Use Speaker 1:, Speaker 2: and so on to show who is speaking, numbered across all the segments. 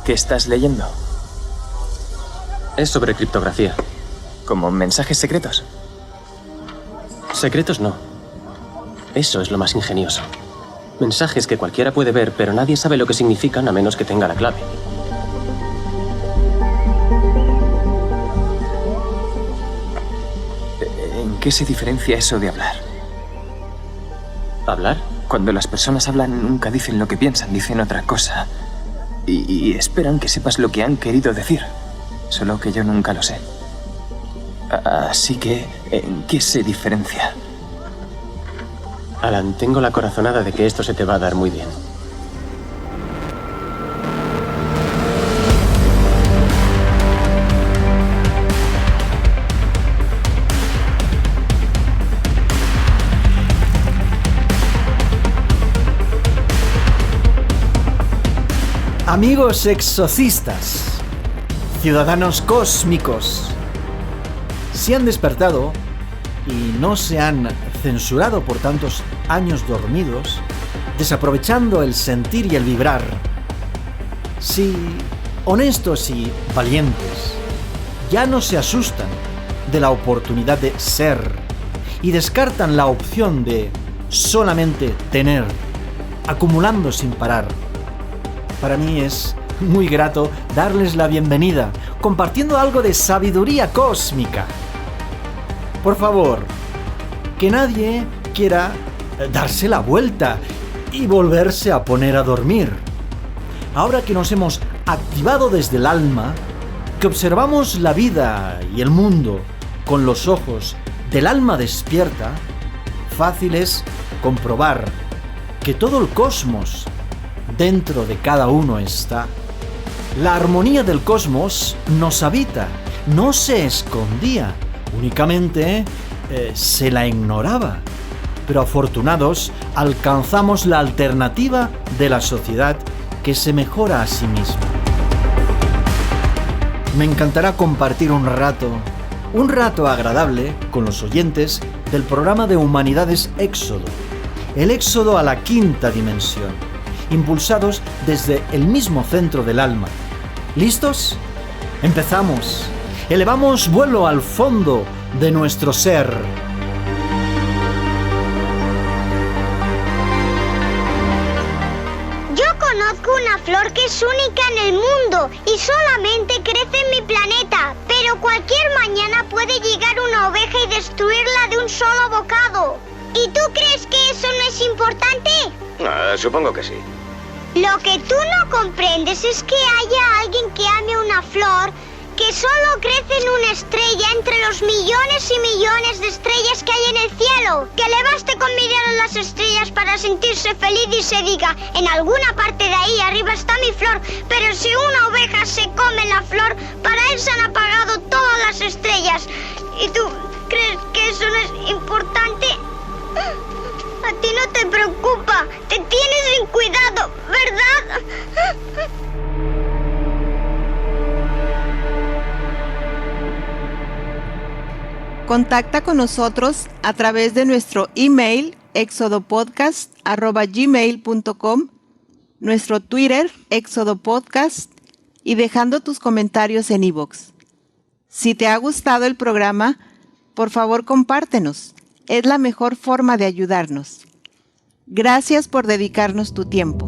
Speaker 1: ¿Qué estás leyendo?
Speaker 2: Es sobre criptografía.
Speaker 1: ¿Como mensajes secretos?
Speaker 2: Secretos no. Eso es lo más ingenioso. Mensajes que cualquiera puede ver, pero nadie sabe lo que significan a menos que tenga la clave.
Speaker 1: ¿En qué se diferencia eso de hablar?
Speaker 2: ¿Hablar?
Speaker 1: Cuando las personas hablan nunca dicen lo que piensan, dicen otra cosa. Y esperan que sepas lo que han querido decir. Solo que yo nunca lo sé. Así que, ¿en qué se diferencia?
Speaker 2: Alan, tengo la corazonada de que esto se te va a dar muy bien.
Speaker 3: Amigos exorcistas, ciudadanos cósmicos, si han despertado y no se han censurado por tantos años dormidos, desaprovechando el sentir y el vibrar, si honestos y valientes ya no se asustan de la oportunidad de ser y descartan la opción de solamente tener, acumulando sin parar, para mí es muy grato darles la bienvenida, compartiendo algo de sabiduría cósmica. Por favor, que nadie quiera darse la vuelta y volverse a poner a dormir. Ahora que nos hemos activado desde el alma, que observamos la vida y el mundo con los ojos del alma despierta, fácil es comprobar que todo el cosmos dentro de cada uno está. La armonía del cosmos nos habita, no se escondía, únicamente se la ignoraba. Pero afortunados, alcanzamos la alternativa de la sociedad que se mejora a sí misma. Me encantará compartir un rato agradable con los oyentes del programa de Humanidades Éxodo, el éxodo a la quinta dimensión, impulsados desde el mismo centro del alma. ¿Listos? Empezamos. Elevamos vuelo al fondo de nuestro ser.
Speaker 4: Yo conozco una flor que es única en el mundo y solamente crece en mi planeta, pero cualquier mañana puede llegar una oveja y destruirla de un solo bocado. ¿Y tú crees que eso no es importante?
Speaker 5: Supongo que sí.
Speaker 4: Lo que tú no comprendes es que haya alguien que ame una flor que solo crece en una estrella entre los millones y millones de estrellas que hay en el cielo. Que le baste con mirar a las estrellas para sentirse feliz y se diga, en alguna parte de ahí arriba está mi flor, pero si una oveja se come la flor, para él se han apagado todas las estrellas. ¿Y tú crees que eso no es importante? A ti no te preocupa, te tienes en cuidado, ¿verdad?
Speaker 6: Contacta con nosotros a través de nuestro email exodopodcast@gmail.com, nuestro Twitter exodopodcast y dejando tus comentarios en iVoox. Si te ha gustado el programa, por favor compártenos. Es la mejor forma de ayudarnos. Gracias por dedicarnos tu tiempo.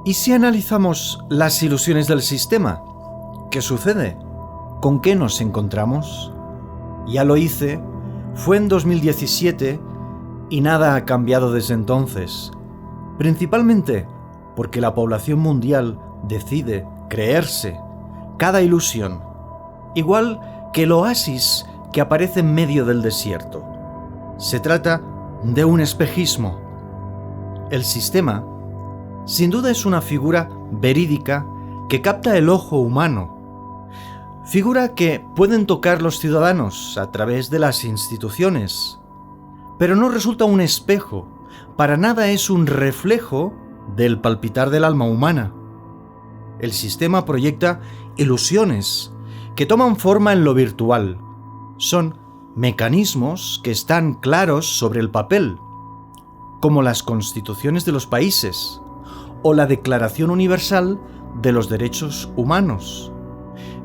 Speaker 3: ¿Y si analizamos las ilusiones del sistema? ¿Qué sucede? ¿Con qué nos encontramos? Ya lo hice, fue en 2017 y nada ha cambiado desde entonces. Principalmente porque la población mundial decide creerse cada ilusión, igual que el oasis que aparece en medio del desierto. Se trata de un espejismo. El sistema, sin duda, es una figura verídica que capta el ojo humano, figura que pueden tocar los ciudadanos a través de las instituciones, pero no resulta un espejo, para nada es un reflejo del palpitar del alma humana. El sistema proyecta ilusiones que toman forma en lo virtual, son mecanismos que están claros sobre el papel, como las constituciones de los países o la Declaración Universal de los Derechos Humanos,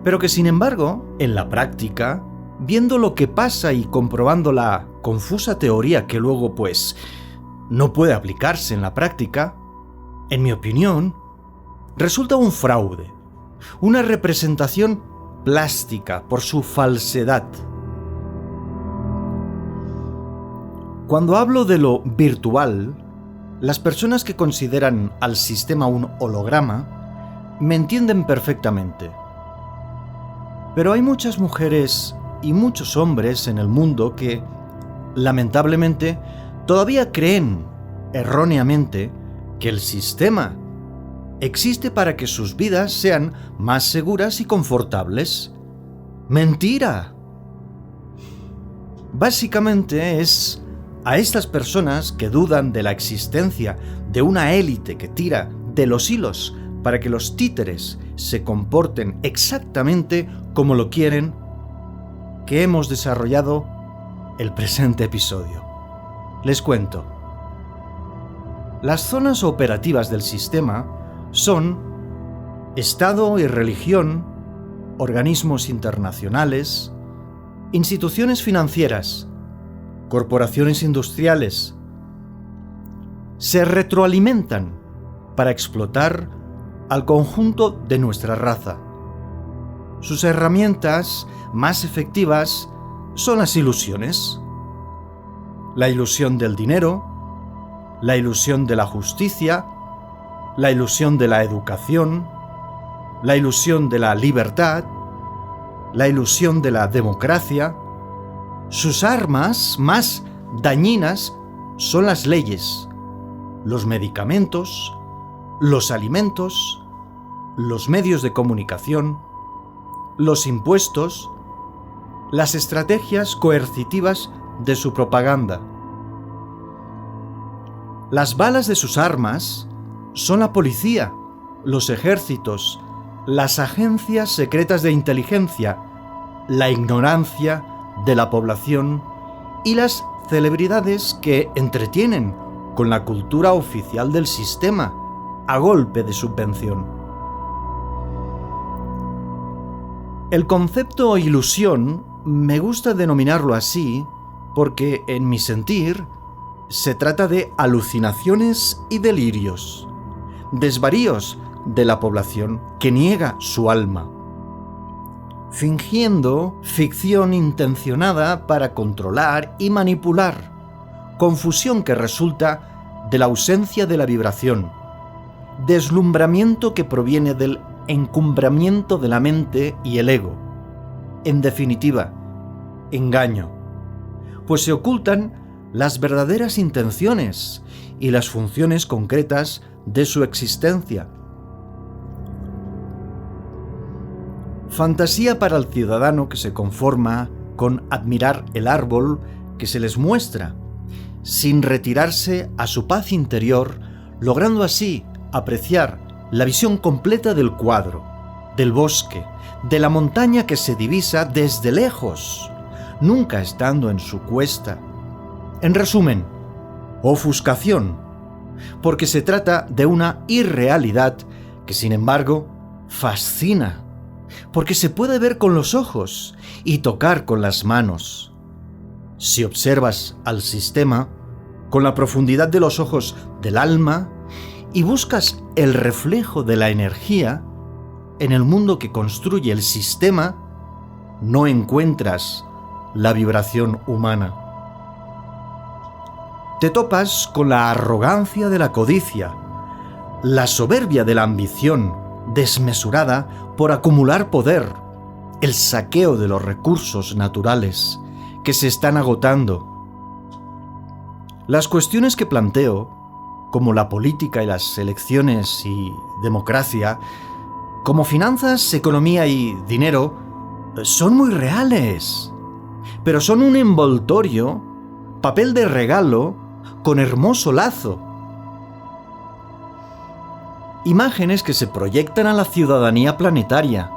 Speaker 3: pero que sin embargo, en la práctica, viendo lo que pasa y comprobando la confusa teoría que luego no puede aplicarse en la práctica, en mi opinión, resulta un fraude, una representación plástica por su falsedad. Cuando hablo de lo virtual, las personas que consideran al sistema un holograma me entienden perfectamente. Pero hay muchas mujeres y muchos hombres en el mundo que, lamentablemente, todavía creen, erróneamente, que el sistema existe para que sus vidas sean más seguras y confortables. ¡Mentira! Básicamente es a estas personas que dudan de la existencia de una élite que tira de los hilos para que los títeres se comporten exactamente como lo quieren, que hemos desarrollado el presente episodio. Les cuento. Las zonas operativas del sistema son Estado y religión, organismos internacionales, instituciones financieras, corporaciones industriales. Se retroalimentan para explotar al conjunto de nuestra raza. Sus herramientas más efectivas son las ilusiones. La ilusión del dinero, la ilusión de la justicia, la ilusión de la educación, la ilusión de la libertad, la ilusión de la democracia. Sus armas más dañinas son las leyes, los medicamentos, los alimentos, los medios de comunicación, los impuestos, las estrategias coercitivas de su propaganda. Las balas de sus armas son la policía, los ejércitos, las agencias secretas de inteligencia, la ignorancia de la población y las celebridades que entretienen con la cultura oficial del sistema a golpe de subvención. El concepto ilusión me gusta denominarlo así porque, en mi sentir, se trata de alucinaciones y delirios, desvaríos de la población que niega su alma, fingiendo ficción intencionada para controlar y manipular, confusión que resulta de la ausencia de la vibración, deslumbramiento que proviene del encumbramiento de la mente y el ego. En definitiva, engaño, pues se ocultan las verdaderas intenciones y las funciones concretas de su existencia. Fantasía para el ciudadano que se conforma con admirar el árbol que se les muestra, sin retirarse a su paz interior, logrando así apreciar la visión completa del cuadro, del bosque, de la montaña que se divisa desde lejos, nunca estando en su cuesta. En resumen, ofuscación, porque se trata de una irrealidad que, sin embargo, fascina, porque se puede ver con los ojos y tocar con las manos. Si observas al sistema con la profundidad de los ojos del alma y buscas el reflejo de la energía en el mundo que construye el sistema, no encuentras la vibración humana. Te topas con la arrogancia de la codicia, la soberbia de la ambición desmesurada por acumular poder, el saqueo de los recursos naturales que se están agotando. Las cuestiones que planteo, como la política y las elecciones y democracia, como finanzas, economía y dinero, son muy reales, pero son un envoltorio, papel de regalo, con hermoso lazo. Imágenes que se proyectan a la ciudadanía planetaria,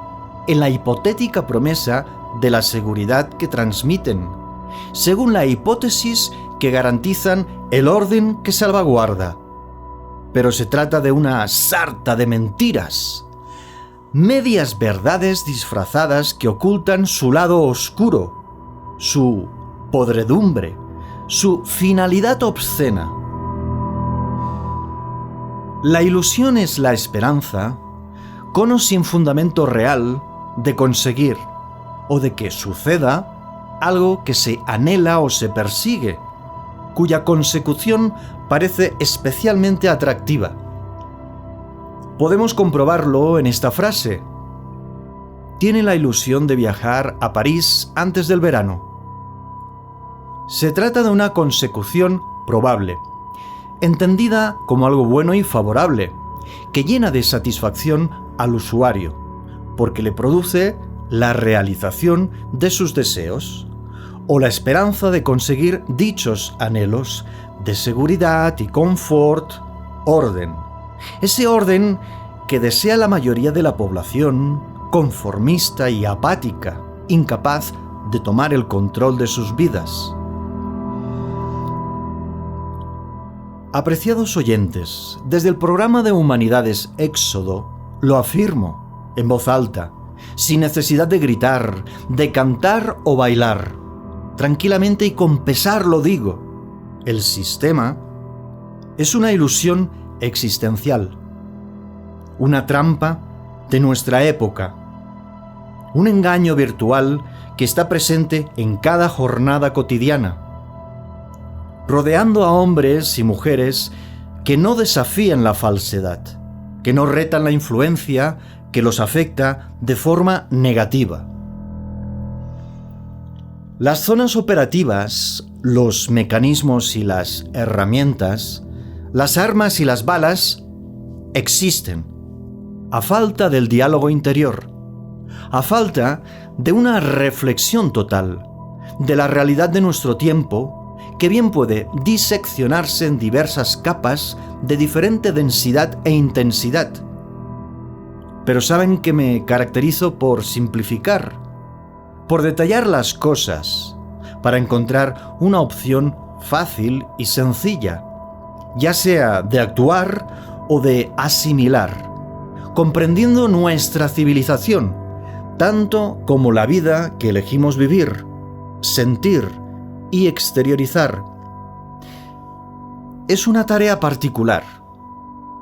Speaker 3: en la hipotética promesa de la seguridad que transmiten, según la hipótesis que garantizan el orden que salvaguarda. Pero se trata de una sarta de mentiras, medias verdades disfrazadas que ocultan su lado oscuro, su podredumbre, su finalidad obscena. La ilusión es la esperanza, con o sin fundamento real, de conseguir o de que suceda algo que se anhela o se persigue, cuya consecución parece especialmente atractiva. Podemos comprobarlo en esta frase. Tiene la ilusión de viajar a París antes del verano. Se trata de una consecución probable, entendida como algo bueno y favorable, que llena de satisfacción al usuario, porque le produce la realización de sus deseos, o la esperanza de conseguir dichos anhelos de seguridad y confort, orden. Ese orden que desea la mayoría de la población, conformista y apática, incapaz de tomar el control de sus vidas. Apreciados oyentes, desde el programa de Humanidades Éxodo, lo afirmo en voz alta, sin necesidad de gritar, de cantar o bailar. Tranquilamente y con pesar lo digo. El sistema es una ilusión existencial, una trampa de nuestra época, un engaño virtual que está presente en cada jornada cotidiana, rodeando a hombres y mujeres que no desafían la falsedad, que no retan la influencia que los afecta de forma negativa. Las zonas operativas, los mecanismos y las herramientas, las armas y las balas existen, a falta del diálogo interior, a falta de una reflexión total de la realidad de nuestro tiempo, que bien puede diseccionarse en diversas capas de diferente densidad e intensidad. Pero saben que me caracterizo por simplificar, por detallar las cosas, para encontrar una opción fácil y sencilla, ya sea de actuar o de asimilar, comprendiendo nuestra civilización, tanto como la vida que elegimos vivir, sentir y exteriorizar. Es una tarea particular,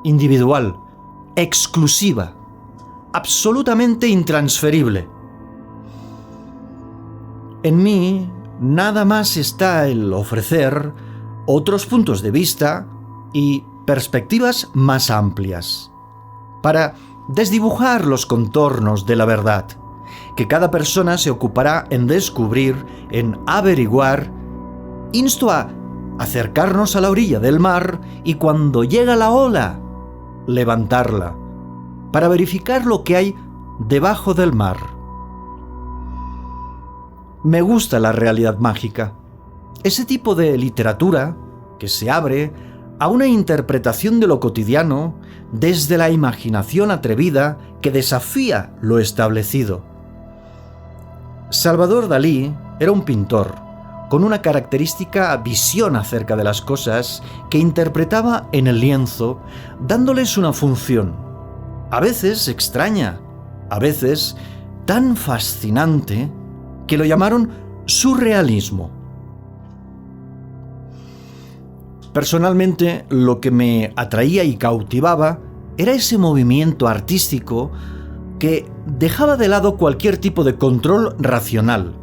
Speaker 3: individual, exclusiva, absolutamente intransferible. En mí nada más está el ofrecer otros puntos de vista y perspectivas más amplias, para desdibujar los contornos de la verdad, que cada persona se ocupará en descubrir, en averiguar. Insto a acercarnos a la orilla del mar y cuando llega la ola, levantarla, para verificar lo que hay debajo del mar. Me gusta la realidad mágica, ese tipo de literatura que se abre a una interpretación de lo cotidiano desde la imaginación atrevida que desafía lo establecido. Salvador Dalí era un pintor con una característica visión acerca de las cosas que interpretaba en el lienzo, dándoles una función, a veces extraña, a veces tan fascinante, que lo llamaron surrealismo. Personalmente, lo que me atraía y cautivaba era ese movimiento artístico que dejaba de lado cualquier tipo de control racional,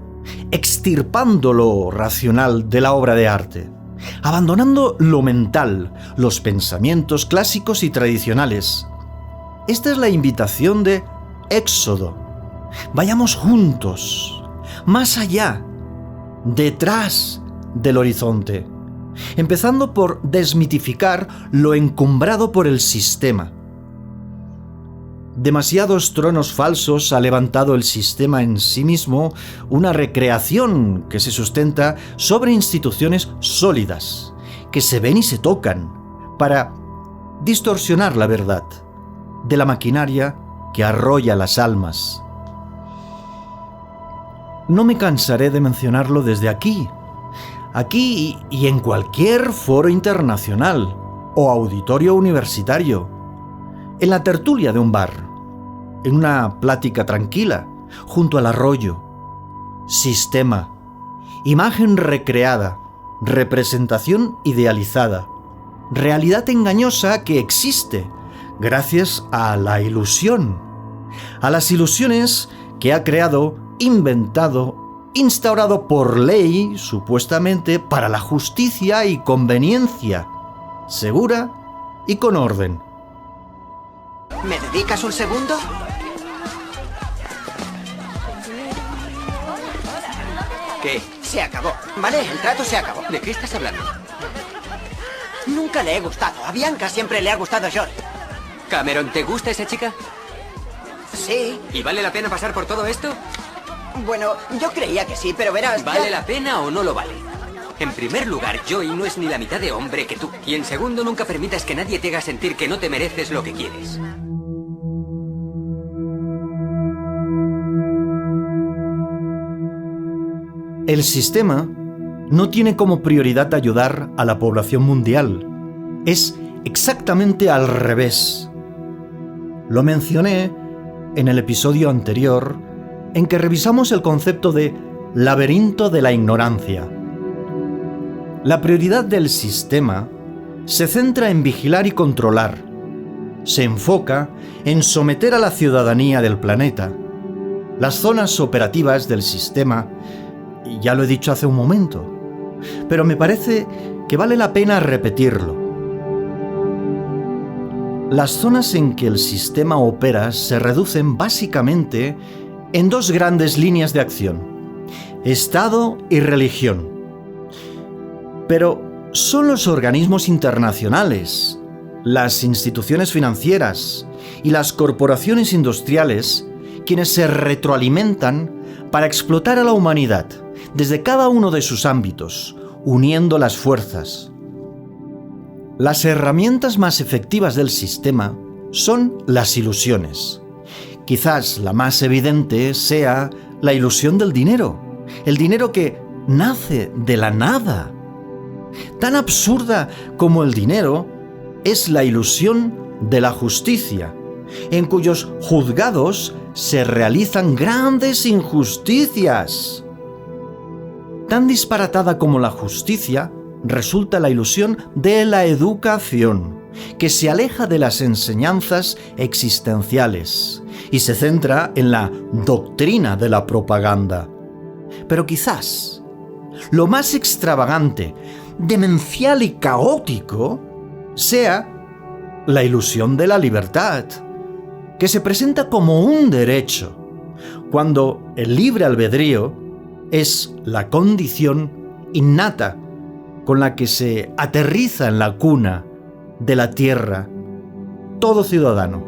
Speaker 3: extirpando lo racional de la obra de arte, abandonando lo mental, los pensamientos clásicos y tradicionales. Esta es la invitación de Éxodo. Vayamos juntos, más allá, detrás del horizonte, empezando por desmitificar lo encumbrado por el sistema. Demasiados tronos falsos ha levantado el sistema en sí mismo, una recreación que se sustenta sobre instituciones sólidas, que se ven y se tocan, para distorsionar la verdad de la maquinaria que arrolla las almas. no me cansaré de mencionarlo desde aquí. Aquí y en cualquier foro internacional o auditorio universitario, en la tertulia de un bar, en una plática tranquila, junto al arroyo. Sistema, imagen recreada, representación idealizada, realidad engañosa que existe gracias a la ilusión, a las ilusiones que ha creado, inventado, instaurado por ley, supuestamente para la justicia y conveniencia, segura y con orden.
Speaker 5: ¿Me dedicas un segundo? ¿Qué? Se acabó. Vale, el trato se acabó.
Speaker 7: ¿De qué estás hablando?
Speaker 5: Nunca le he gustado. A Bianca siempre le ha gustado George.
Speaker 7: Cameron, ¿te gusta esa chica?
Speaker 5: Sí.
Speaker 7: ¿Y vale la pena pasar por todo esto?
Speaker 5: Bueno, yo creía que sí, pero verás...
Speaker 7: ¿Vale la pena o no lo vale? En primer lugar, Joey no es ni la mitad de hombre que tú. Y en segundo, nunca permitas que nadie te haga sentir que no te mereces lo que quieres.
Speaker 3: El sistema no tiene como prioridad ayudar a la población mundial. Es exactamente al revés. Lo mencioné en el episodio anterior, en que revisamos el concepto de laberinto de la ignorancia. La prioridad del sistema se centra en vigilar y controlar. Se enfoca en someter a la ciudadanía del planeta. Las zonas operativas del sistema, ya lo he dicho hace un momento, pero me parece que vale la pena repetirlo. Las zonas en que el sistema opera se reducen básicamente en dos grandes líneas de acción: Estado y religión. Pero son los organismos internacionales, las instituciones financieras y las corporaciones industriales quienes se retroalimentan para explotar a la humanidad desde cada uno de sus ámbitos, uniendo las fuerzas. Las herramientas más efectivas del sistema son las ilusiones. Quizás la más evidente sea la ilusión del dinero, el dinero que nace de la nada. Tan absurda como el dinero es la ilusión de la justicia, en cuyos juzgados se realizan grandes injusticias. Tan disparatada como la justicia resulta la ilusión de la educación, que se aleja de las enseñanzas existenciales y se centra en la doctrina de la propaganda. Pero quizás lo más extravagante, demencial y caótico sea la ilusión de la libertad, que se presenta como un derecho, cuando el libre albedrío es la condición innata con la que se aterriza en la cuna de la tierra todo ciudadano.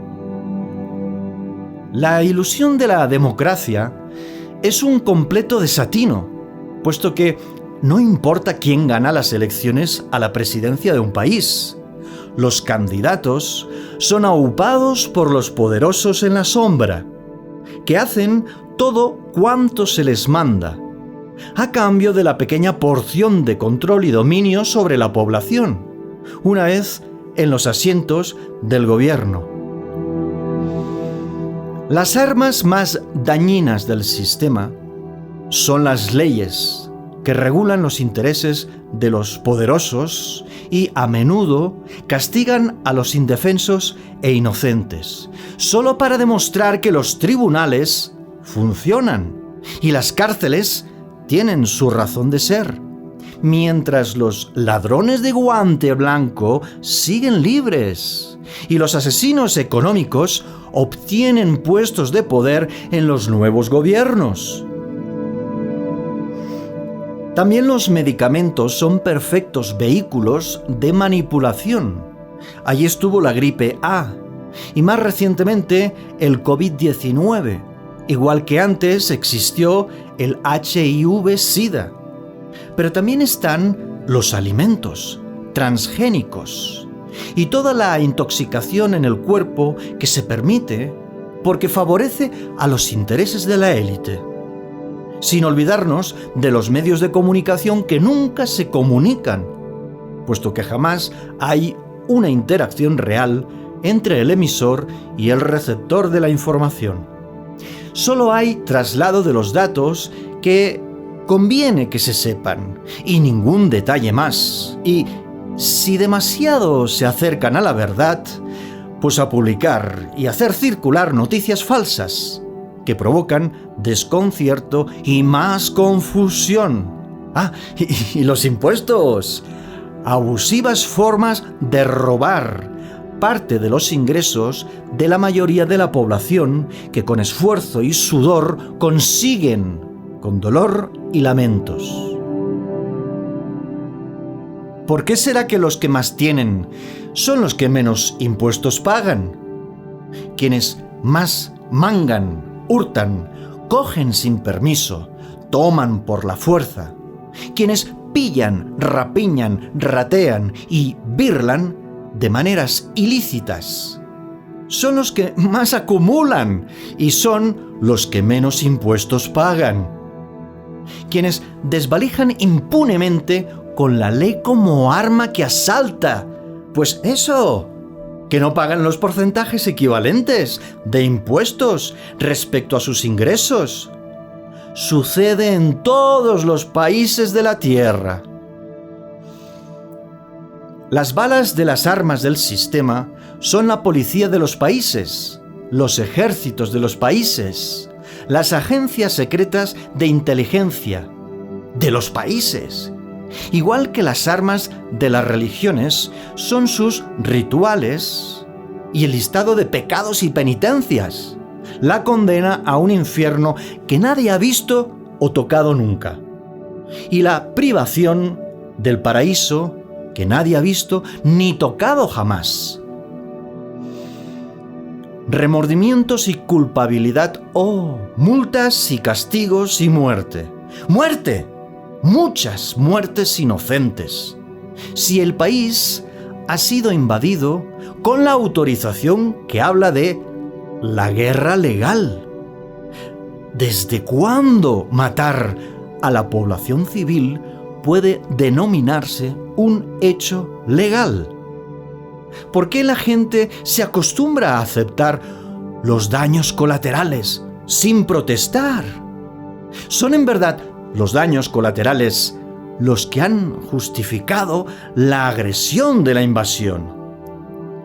Speaker 3: La ilusión de la democracia es un completo desatino, puesto que no importa quién gana las elecciones a la presidencia de un país. Los candidatos son aupados por los poderosos en la sombra, que hacen todo cuanto se les manda, a cambio de la pequeña porción de control y dominio sobre la población, una vez en los asientos del gobierno. Las armas más dañinas del sistema son las leyes, que regulan los intereses de los poderosos y a menudo castigan a los indefensos e inocentes, solo para demostrar que los tribunales funcionan y las cárceles tienen su razón de ser, mientras los ladrones de guante blanco siguen libres y los asesinos económicos obtienen puestos de poder en los nuevos gobiernos. También los medicamentos son perfectos vehículos de manipulación. Allí estuvo la gripe A y más recientemente el COVID-19, igual que antes existió el HIV-Sida. Pero también están los alimentos transgénicos y toda la intoxicación en el cuerpo que se permite porque favorece a los intereses de la élite. sin olvidarnos de los medios de comunicación que nunca se comunican, puesto que jamás hay una interacción real entre el emisor y el receptor de la información. Solo hay traslado de los datos que conviene que se sepan, y ningún detalle más. Y si demasiado se acercan a la verdad, pues a publicar y hacer circular noticias falsas que provocan desconcierto y más confusión. Y los impuestos. Abusivas formas de robar parte de los ingresos de la mayoría de la población que con esfuerzo y sudor consiguen con dolor y lamentos. ¿Por qué será que los que más tienen son los que menos impuestos pagan? Quienes más mangan, hurtan, cogen sin permiso, toman por la fuerza. Quienes pillan, rapiñan, ratean y birlan de maneras ilícitas son los que más acumulan y son los que menos impuestos pagan. Quienes desvalijan impunemente con la ley como arma que asalta, pues eso, que no pagan los porcentajes equivalentes de impuestos respecto a sus ingresos. Sucede en todos los países de la Tierra. Las balas de las armas del sistema son la policía de los países, los ejércitos de los países, las agencias secretas de inteligencia de los países. Igual que las armas de las religiones son sus rituales y el listado de pecados y penitencias, la condena a un infierno que nadie ha visto o tocado nunca, y la privación del paraíso que nadie ha visto ni tocado jamás. Remordimientos y culpabilidad, multas y castigos y muerte. ¡Muerte! Muchas muertes inocentes. Si el país ha sido invadido con la autorización que habla de la guerra legal. ¿Desde cuándo matar a la población civil puede denominarse un hecho legal? ¿Por qué la gente se acostumbra a aceptar los daños colaterales sin protestar? ¿Son en verdad los daños colaterales los que han justificado la agresión de la invasión?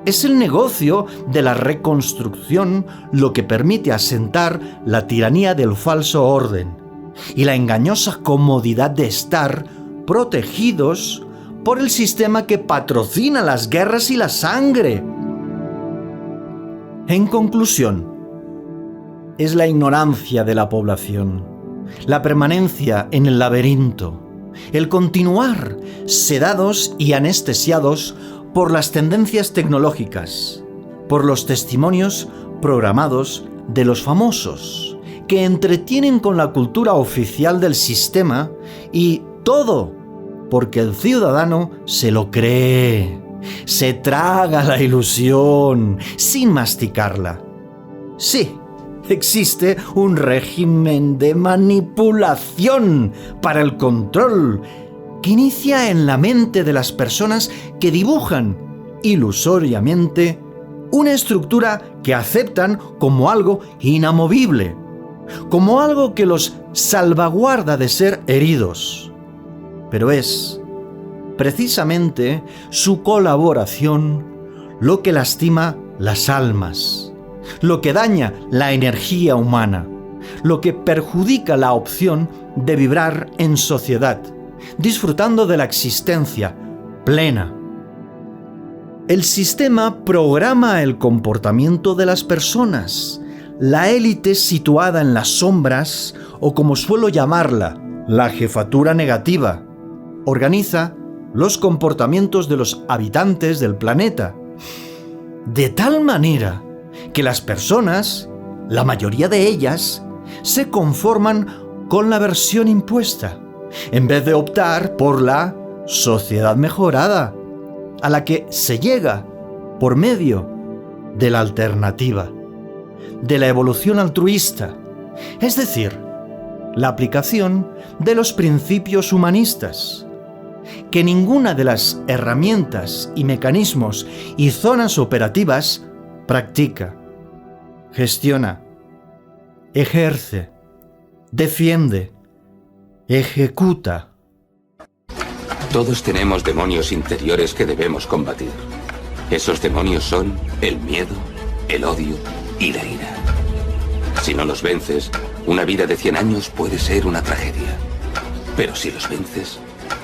Speaker 3: Es el negocio de la reconstrucción lo que permite asentar la tiranía del falso orden y la engañosa comodidad de estar protegidos por el sistema que patrocina las guerras y la sangre. En conclusión, es la ignorancia de la población, la permanencia en el laberinto, el continuar sedados y anestesiados por las tendencias tecnológicas, por los testimonios programados de los famosos, que entretienen con la cultura oficial del sistema, y todo porque el ciudadano se lo cree, se traga la ilusión sin masticarla. Sí, existe un régimen de manipulación para el control que inicia en la mente de las personas que dibujan ilusoriamente una estructura que aceptan como algo inamovible, como algo que los salvaguarda de ser heridos. Pero es precisamente su colaboración lo que lastima las almas, lo que daña la energía humana, lo que perjudica la opción de vibrar en sociedad, disfrutando de la existencia plena. El sistema programa el comportamiento de las personas. La élite situada en las sombras, o como suelo llamarla, la jefatura negativa, organiza los comportamientos de los habitantes del planeta, de tal manera que las personas, la mayoría de ellas, se conforman con la versión impuesta, en vez de optar por la sociedad mejorada, a la que se llega por medio de la alternativa, de la evolución altruista, es decir, la aplicación de los principios humanistas, que ninguna de las herramientas y mecanismos y zonas operativas practica, gestiona, ejerce, defiende, ejecuta.
Speaker 8: Todos tenemos demonios interiores que debemos combatir. Esos demonios son el miedo, el odio y la ira. Si no los vences, una vida de 100 años puede ser una tragedia. Pero si los vences,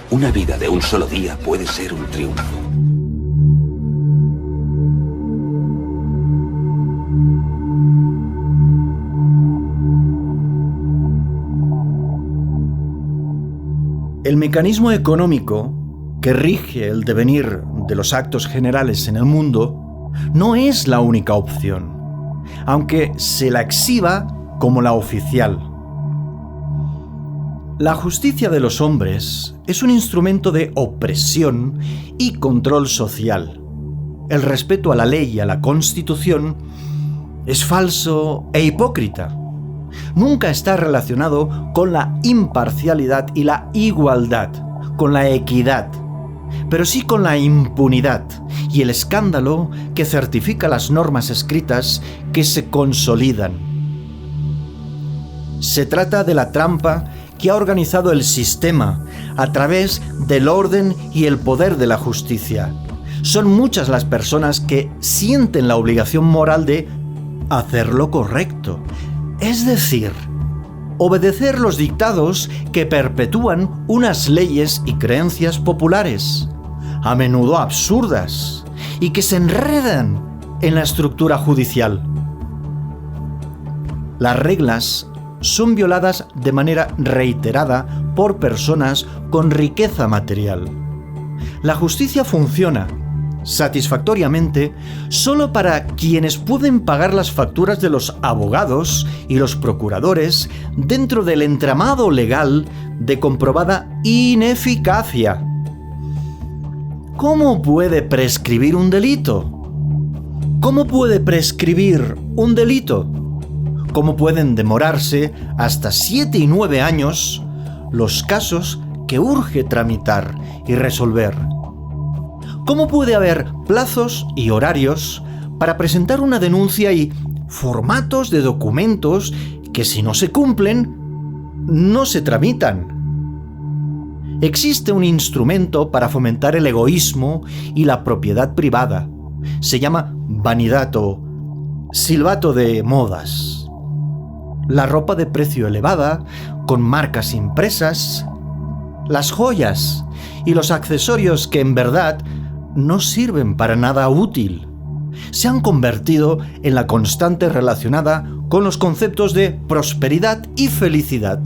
Speaker 8: una vida de un solo día puede ser un triunfo.
Speaker 3: El mecanismo económico que rige el devenir de los actos generales en el mundo no es la única opción, aunque se la exhiba como la oficial. La justicia de los hombres es un instrumento de opresión y control social. El respeto a la ley y a la Constitución es falso e hipócrita. Nunca está relacionado con la imparcialidad y la igualdad, con la equidad, pero sí con la impunidad y el escándalo que certifica las normas escritas que se consolidan. Se trata de la trampa que ha organizado el sistema a través del orden y el poder de la justicia. Son muchas las personas que sienten la obligación moral de hacer lo correcto, es decir, obedecer los dictados que perpetúan unas leyes y creencias populares, a menudo absurdas, y que se enredan en la estructura judicial. Las reglas son violadas de manera reiterada por personas con riqueza material. La justicia funciona satisfactoriamente solo para quienes pueden pagar las facturas de los abogados y los procuradores dentro del entramado legal de comprobada ineficacia. ¿Cómo puede prescribir un delito? ¿Cómo puede prescribir un delito? ¿Cómo pueden demorarse hasta 7 y 9 años los casos que urge tramitar y resolver? ¿Cómo puede haber plazos y horarios para presentar una denuncia y formatos de documentos que, si no se cumplen, no se tramitan? Existe un instrumento para fomentar el egoísmo y la propiedad privada. Se llama vanidad o silbato de modas. La ropa de precio elevada, con marcas impresas, las joyas y los accesorios que en verdad no sirven para nada útil, se han convertido en la constante relacionada con los conceptos de prosperidad y felicidad.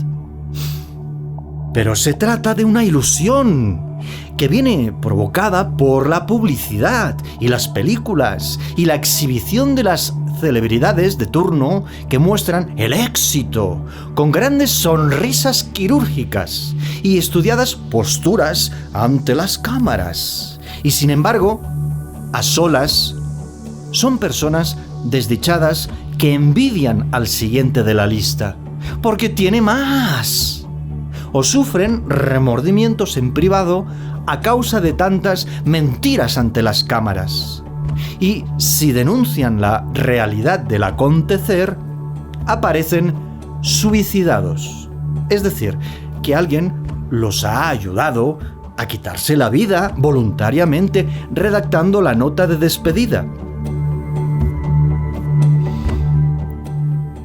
Speaker 3: Pero se trata de una ilusión que viene provocada por la publicidad y las películas y la exhibición de las celebridades de turno que muestran el éxito con grandes sonrisas quirúrgicas y estudiadas posturas ante las cámaras. Y sin embargo, a solas, son personas desdichadas que envidian al siguiente de la lista, porque tiene más, o sufren remordimientos en privado a causa de tantas mentiras ante las cámaras. Y si denuncian la realidad del acontecer, aparecen suicidados. Es decir, que alguien los ha ayudado a quitarse la vida voluntariamente redactando la nota de despedida.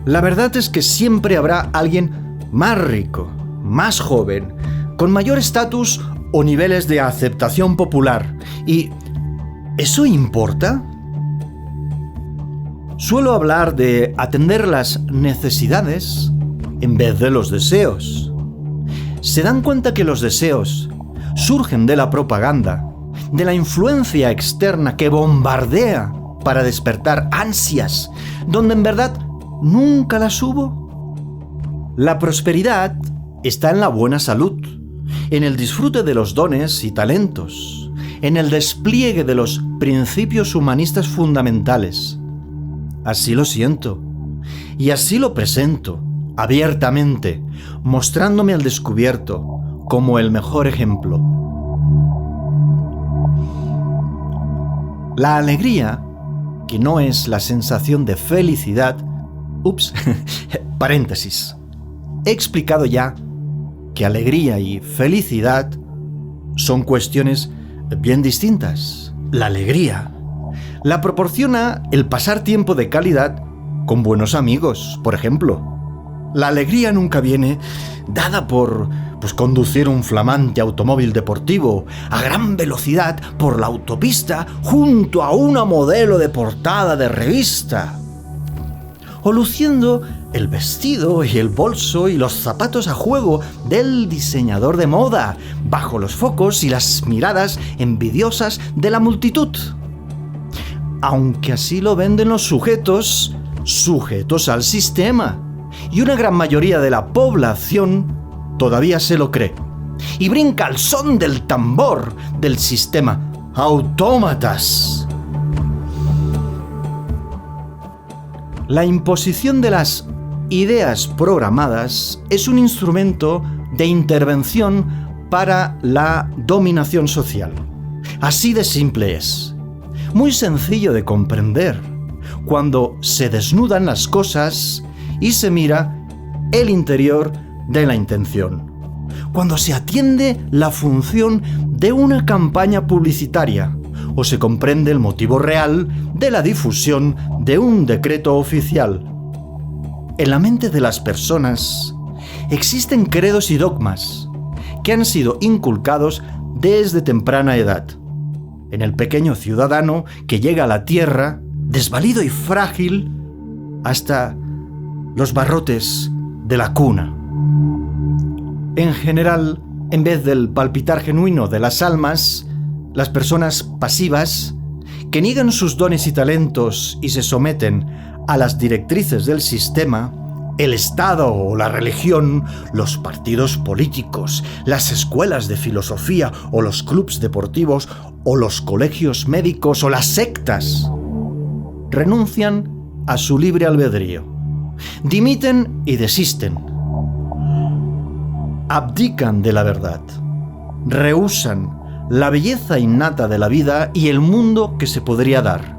Speaker 3: La verdad es que siempre habrá alguien más rico, más joven, con mayor estatus o niveles de aceptación popular. ¿Y eso importa? Suelo hablar de atender las necesidades en vez de los deseos. ¿Se dan cuenta que los deseos surgen de la propaganda, de la influencia externa que bombardea para despertar ansias, donde en verdad nunca las hubo? La prosperidad está en la buena salud, en el disfrute de los dones y talentos, en el despliegue de los principios humanistas fundamentales. Así lo siento, y así lo presento, abiertamente, mostrándome al descubierto como el mejor ejemplo. La alegría, que no es la sensación de felicidad... paréntesis. He explicado ya que alegría y felicidad son cuestiones bien distintas. La alegría la proporciona el pasar tiempo de calidad con buenos amigos, por ejemplo. La alegría nunca viene dada por conducir un flamante automóvil deportivo a gran velocidad por la autopista junto a una modelo de portada de revista, o luciendo el vestido y el bolso y los zapatos a juego del diseñador de moda bajo los focos y las miradas envidiosas de la multitud. Aunque así lo venden los sujetos al sistema, y una gran mayoría de la población todavía se lo cree y brinca al son del tambor del sistema. ¡Autómatas! La imposición de las ideas programadas es un instrumento de intervención para la dominación social. Así de simple es. Muy sencillo de comprender cuando se desnudan las cosas y se mira el interior de la intención. Cuando se atiende la función de una campaña publicitaria o se comprende el motivo real de la difusión de un decreto oficial. En la mente de las personas existen credos y dogmas que han sido inculcados desde temprana edad. En el pequeño ciudadano que llega a la tierra, desvalido y frágil, hasta los barrotes de la cuna. En general, en vez del palpitar genuino de las almas, las personas pasivas, que niegan sus dones y talentos y se someten a las directrices del sistema, el Estado o la religión, los partidos políticos, las escuelas de filosofía o los clubes deportivos o los colegios médicos o las sectas, renuncian a su libre albedrío, dimiten y desisten, abdican de la verdad, rehúsan la belleza innata de la vida y el mundo que se podría dar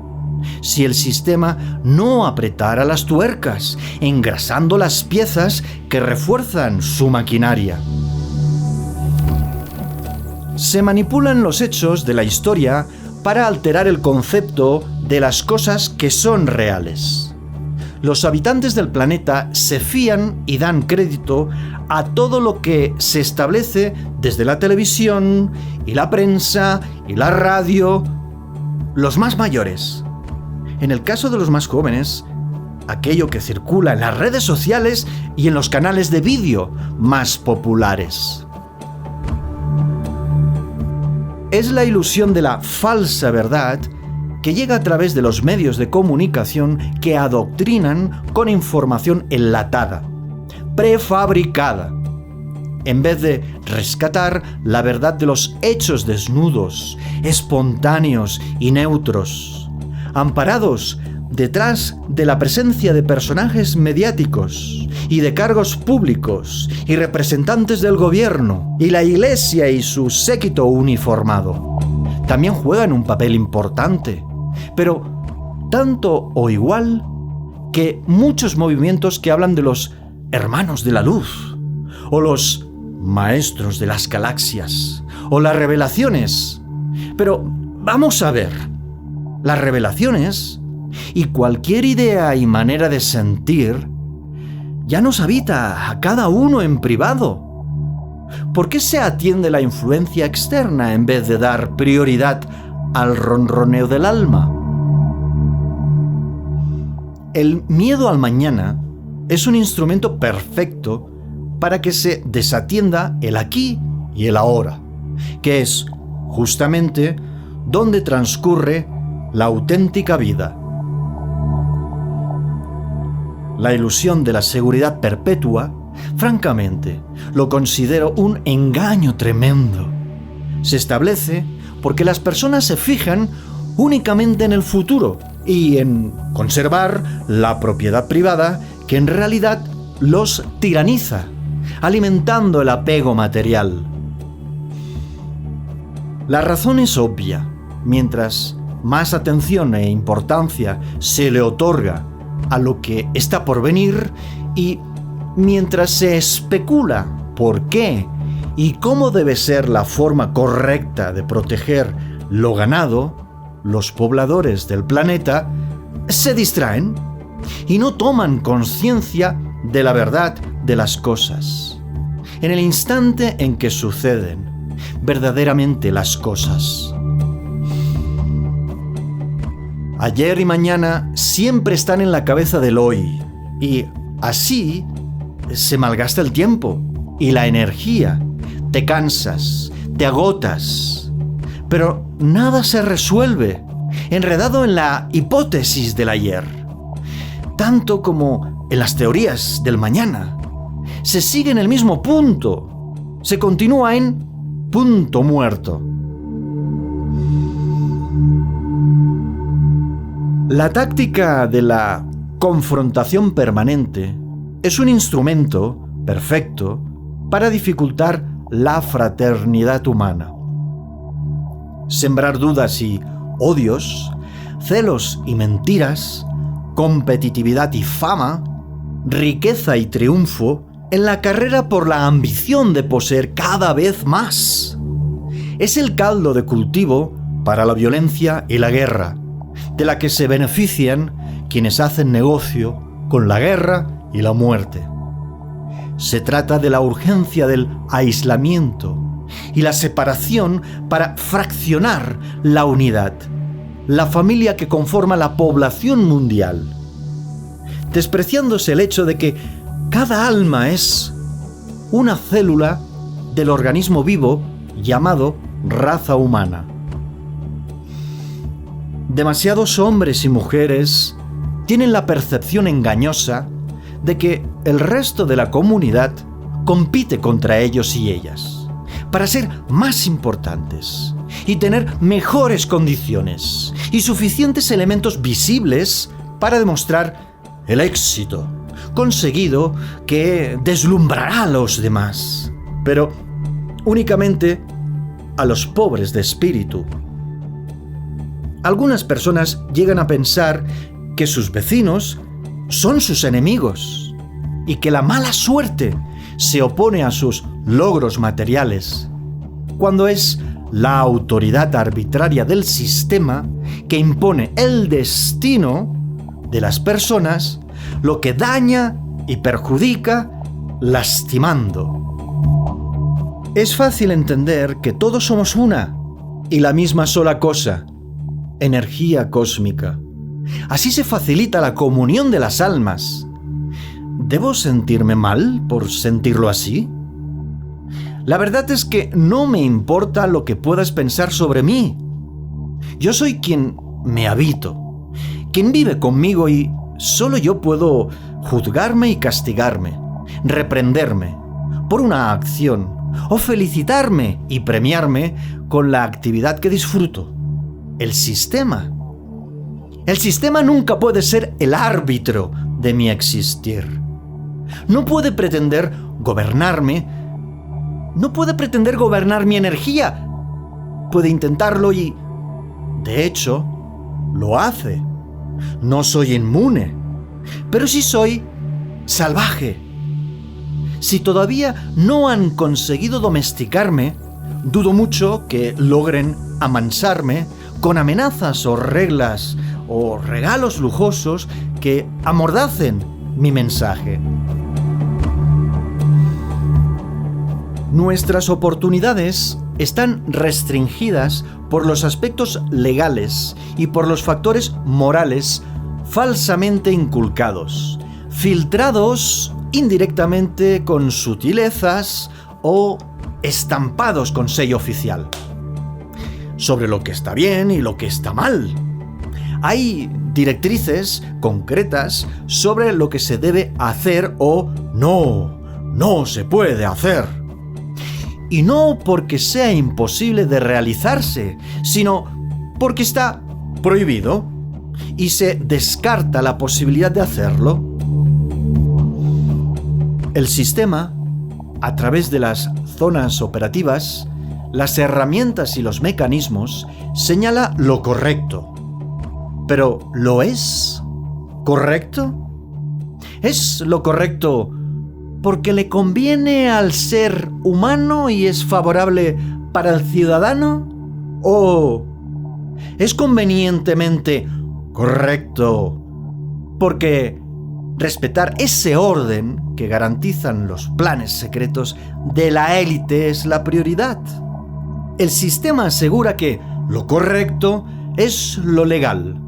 Speaker 3: si el sistema no apretara las tuercas, engrasando las piezas que refuerzan su maquinaria. Se manipulan los hechos de la historia para alterar el concepto de las cosas que son reales. Los habitantes del planeta se fían y dan crédito a todo lo que se establece desde la televisión y la prensa y la radio. Los más mayores. En el caso de los más jóvenes, aquello que circula en las redes sociales y en los canales de vídeo más populares. Es la ilusión de la falsa verdad que llega a través de los medios de comunicación que adoctrinan con información enlatada, prefabricada, en vez de rescatar la verdad de los hechos desnudos, espontáneos y neutros, amparados detrás de la presencia de personajes mediáticos y de cargos públicos y representantes del gobierno y la Iglesia y su séquito uniformado. También juegan un papel importante, pero tanto o igual que muchos movimientos que hablan de los hermanos de la luz, o los maestros de las galaxias, o las revelaciones. Pero vamos a ver, las revelaciones y cualquier idea y manera de sentir ya nos habita a cada uno en privado. ¿Por qué se atiende la influencia externa en vez de dar prioridad al ronroneo del alma? El miedo al mañana es un instrumento perfecto para que se desatienda el aquí y el ahora, que es justamente donde transcurre la auténtica vida. La ilusión de la seguridad perpetua, francamente, lo considero un engaño tremendo. Se establece porque las personas se fijan únicamente en el futuro y en conservar la propiedad privada que en realidad los tiraniza, alimentando el apego material. La razón es obvia. Mientras más atención e importancia se le otorga a lo que está por venir y mientras se especula por qué y cómo debe ser la forma correcta de proteger lo ganado, los pobladores del planeta se distraen y no toman conciencia de la verdad de las cosas. En el instante en que suceden verdaderamente las cosas. Ayer y mañana siempre están en la cabeza del hoy y así se malgasta el tiempo y la energía. Te cansas, te agotas, pero nada se resuelve, enredado en la hipótesis del ayer, tanto como en las teorías del mañana. Se sigue en el mismo punto, se continúa en punto muerto. La táctica de la confrontación permanente es un instrumento perfecto para dificultar la fraternidad humana. Sembrar dudas y odios, celos y mentiras, competitividad y fama, riqueza y triunfo en la carrera por la ambición de poseer cada vez más. Es el caldo de cultivo para la violencia y la guerra, de la que se benefician quienes hacen negocio con la guerra y la muerte. Se trata de la urgencia del aislamiento y la separación para fraccionar la unidad, la familia que conforma la población mundial, despreciándose el hecho de que cada alma es una célula del organismo vivo llamado raza humana. Demasiados hombres y mujeres tienen la percepción engañosa de que el resto de la comunidad compite contra ellos y ellas para ser más importantes y tener mejores condiciones y suficientes elementos visibles para demostrar el éxito conseguido que deslumbrará a los demás, pero únicamente a los pobres de espíritu. Algunas personas llegan a pensar que sus vecinos son sus enemigos y que la mala suerte se opone a sus logros materiales, cuando es la autoridad arbitraria del sistema que impone el destino de las personas lo que daña y perjudica, lastimando. Es fácil entender que todos somos una y la misma sola cosa, energía cósmica. Así se facilita la comunión de las almas. ¿Debo sentirme mal por sentirlo así? La verdad es que no me importa lo que puedas pensar sobre mí. Yo soy quien me habito, quien vive conmigo y solo yo puedo juzgarme y castigarme, reprenderme por una acción o felicitarme y premiarme con la actividad que disfruto. El sistema nunca puede ser el árbitro de mi existir. No puede pretender gobernarme. No puede pretender gobernar mi energía. Puede intentarlo y, de hecho, lo hace. No soy inmune, pero sí soy salvaje. Si todavía no han conseguido domesticarme, dudo mucho que logren amansarme con amenazas o reglas o regalos lujosos que amordacen mi mensaje. Nuestras oportunidades están restringidas por los aspectos legales y por los factores morales falsamente inculcados, filtrados indirectamente con sutilezas o estampados con sello oficial, sobre lo que está bien y lo que está mal. Hay directrices concretas sobre lo que se debe hacer o no se puede hacer. Y no porque sea imposible de realizarse, sino porque está prohibido y se descarta la posibilidad de hacerlo. El sistema a través de las zonas operativas, las herramientas y los mecanismos, señala lo correcto. ¿Pero lo es correcto? ¿Es lo correcto porque le conviene al ser humano y es favorable para el ciudadano? ¿O es convenientemente correcto porque respetar ese orden que garantizan los planes secretos de la élite es la prioridad? El sistema asegura que lo correcto es lo legal,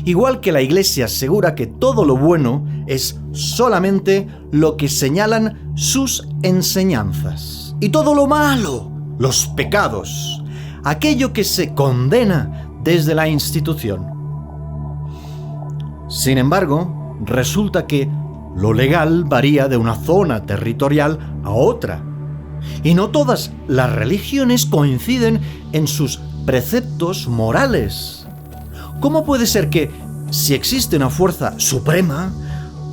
Speaker 3: igual que la Iglesia asegura que todo lo bueno es solamente lo que señalan sus enseñanzas. Y todo lo malo, los pecados, aquello que se condena desde la institución. Sin embargo, resulta que lo legal varía de una zona territorial a otra. Y no todas las religiones coinciden en sus preceptos morales. ¿Cómo puede ser que, si existe una fuerza suprema,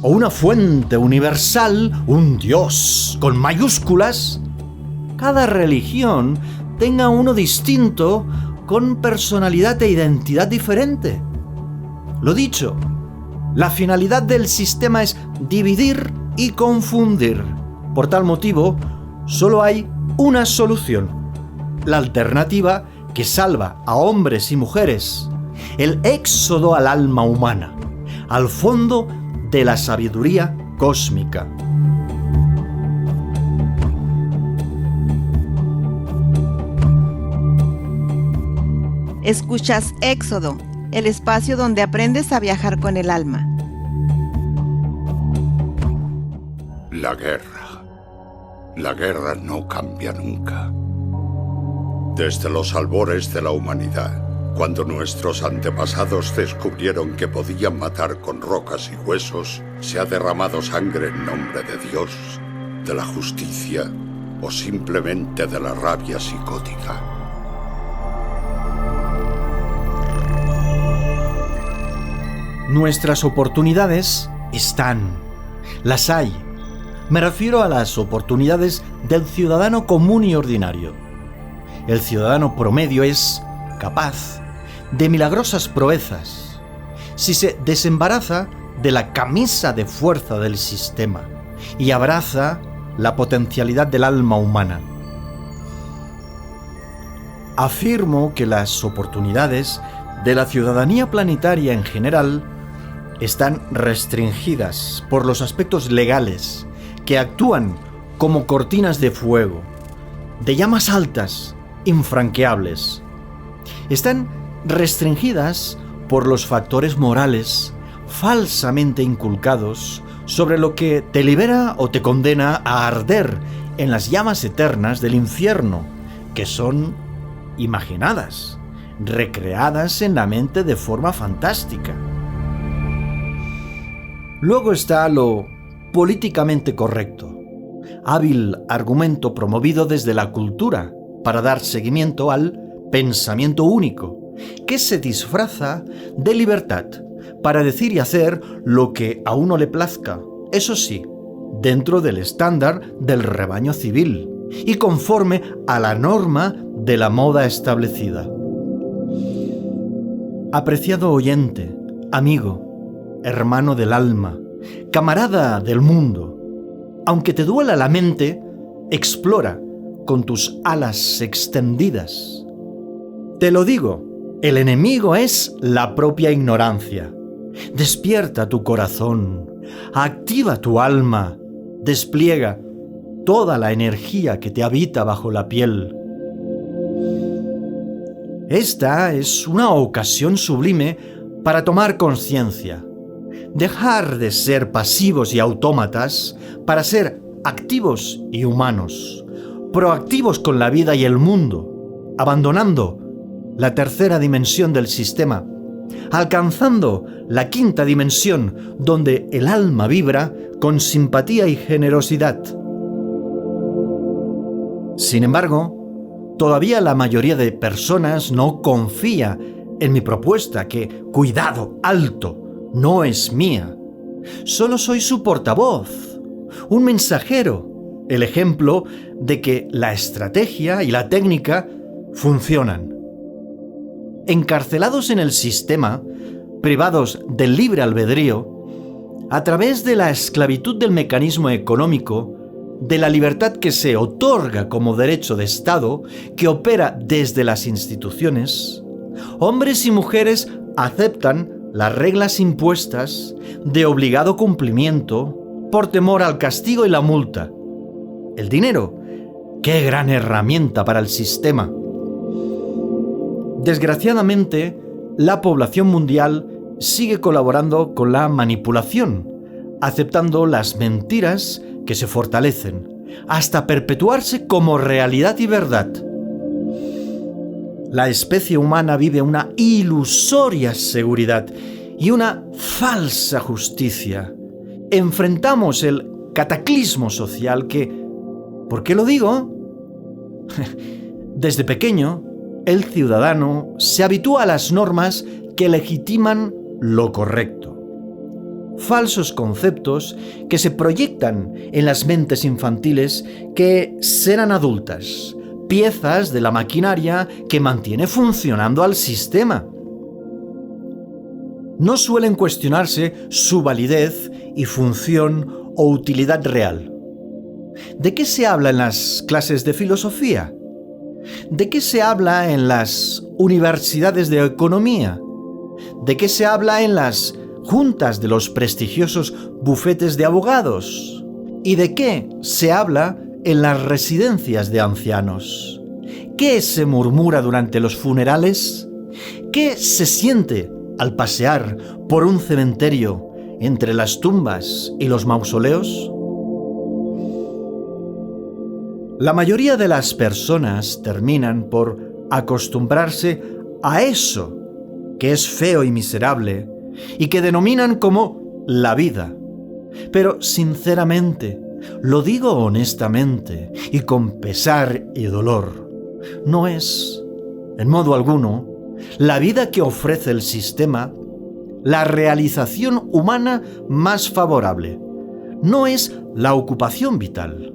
Speaker 3: o una fuente universal, un Dios con mayúsculas, cada religión tenga uno distinto con personalidad e identidad diferente? Lo dicho, la finalidad del sistema es dividir y confundir. Por tal motivo, solo hay una solución: la alternativa que salva a hombres y mujeres, el éxodo al alma humana, al fondo de la sabiduría cósmica.
Speaker 6: Escuchas Éxodo, el espacio donde aprendes a viajar con el alma.
Speaker 9: La guerra. La guerra no cambia nunca. Desde los albores de la humanidad, cuando nuestros antepasados descubrieron que podían matar con rocas y huesos, se ha derramado sangre en nombre de Dios, de la justicia o simplemente de la rabia psicótica.
Speaker 3: Nuestras oportunidades están. Las hay. Me refiero a las oportunidades del ciudadano común y ordinario. El ciudadano promedio es capaz de milagrosas proezas si se desembaraza de la camisa de fuerza del sistema y abraza la potencialidad del alma humana. Afirmo que las oportunidades de la ciudadanía planetaria en general están restringidas por los aspectos legales que actúan como cortinas de fuego, de llamas altas, infranqueables. Están restringidas por los factores morales falsamente inculcados sobre lo que te libera o te condena a arder en las llamas eternas del infierno, que son imaginadas, recreadas en la mente de forma fantástica. Luego está lo políticamente correcto, hábil argumento promovido desde la cultura para dar seguimiento al pensamiento único, que se disfraza de libertad para decir y hacer lo que a uno le plazca, eso sí, dentro del estándar del rebaño civil y conforme a la norma de la moda establecida. Apreciado oyente, amigo, hermano del alma, camarada del mundo, aunque te duela la mente, explora con tus alas extendidas. Te lo digo, el enemigo es la propia ignorancia. Despierta tu corazón, activa tu alma, despliega toda la energía que te habita bajo la piel. Esta es una ocasión sublime para tomar conciencia, dejar de ser pasivos y autómatas para ser activos y humanos, proactivos con la vida y el mundo, abandonando la tercera dimensión del sistema, alcanzando la quinta dimensión donde el alma vibra con simpatía y generosidad. Sin embargo, todavía la mayoría de personas no confía en mi propuesta que, cuidado, alto, no es mía. Solo soy su portavoz, un mensajero, el ejemplo de que la estrategia y la técnica funcionan. Encarcelados en el sistema, privados del libre albedrío, a través de la esclavitud del mecanismo económico, de la libertad que se otorga como derecho de Estado, que opera desde las instituciones, hombres y mujeres aceptan las reglas impuestas de obligado cumplimiento por temor al castigo y la multa. El dinero, qué gran herramienta para el sistema. Desgraciadamente, la población mundial sigue colaborando con la manipulación, aceptando las mentiras que se fortalecen, hasta perpetuarse como realidad y verdad. La especie humana vive una ilusoria seguridad y una falsa justicia. Enfrentamos el cataclismo social que, ¿por qué lo digo? Desde pequeño, el ciudadano se habitúa a las normas que legitiman lo correcto. Falsos conceptos que se proyectan en las mentes infantiles que serán adultas, piezas de la maquinaria que mantiene funcionando al sistema. No suelen cuestionarse su validez y función o utilidad real. ¿De qué se habla en las clases de filosofía? ¿De qué se habla en las universidades de economía? ¿De qué se habla en las juntas de los prestigiosos bufetes de abogados? ¿Y de qué se habla en las residencias de ancianos? ¿Qué se murmura durante los funerales? ¿Qué se siente al pasear por un cementerio entre las tumbas y los mausoleos? La mayoría de las personas terminan por acostumbrarse a eso que es feo y miserable y que denominan como la vida. Pero sinceramente, lo digo honestamente y con pesar y dolor, no es, en modo alguno, la vida que ofrece el sistema la realización humana más favorable. No es la ocupación vital.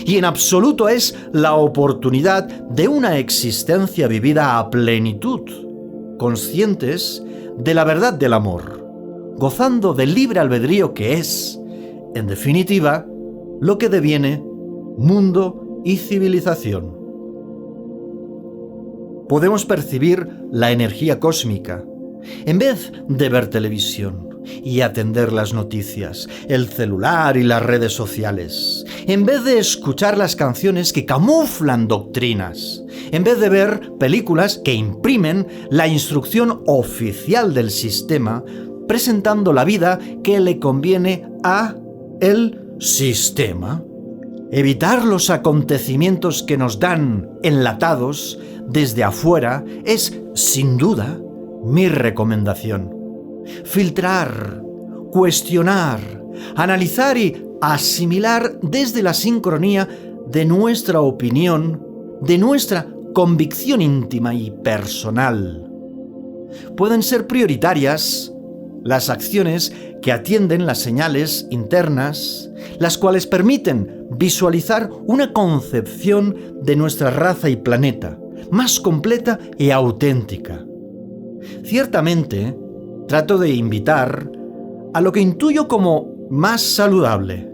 Speaker 3: Y en absoluto es la oportunidad de una existencia vivida a plenitud, conscientes de la verdad del amor, gozando del libre albedrío que es, en definitiva, lo que deviene mundo y civilización. Podemos percibir la energía cósmica en vez de ver televisión y atender las noticias, el celular y las redes sociales, en vez de escuchar las canciones que camuflan doctrinas, en vez de ver películas que imprimen la instrucción oficial del sistema, presentando la vida que le conviene a el sistema. Evitar los acontecimientos que nos dan enlatados desde afuera es, sin duda, mi recomendación. Filtrar, cuestionar, analizar y asimilar desde la sincronía de nuestra opinión, de nuestra convicción íntima y personal. Pueden ser prioritarias las acciones que atienden las señales internas, las cuales permiten visualizar una concepción de nuestra raza y planeta más completa y auténtica. Ciertamente, trato de invitar a lo que intuyo como más saludable.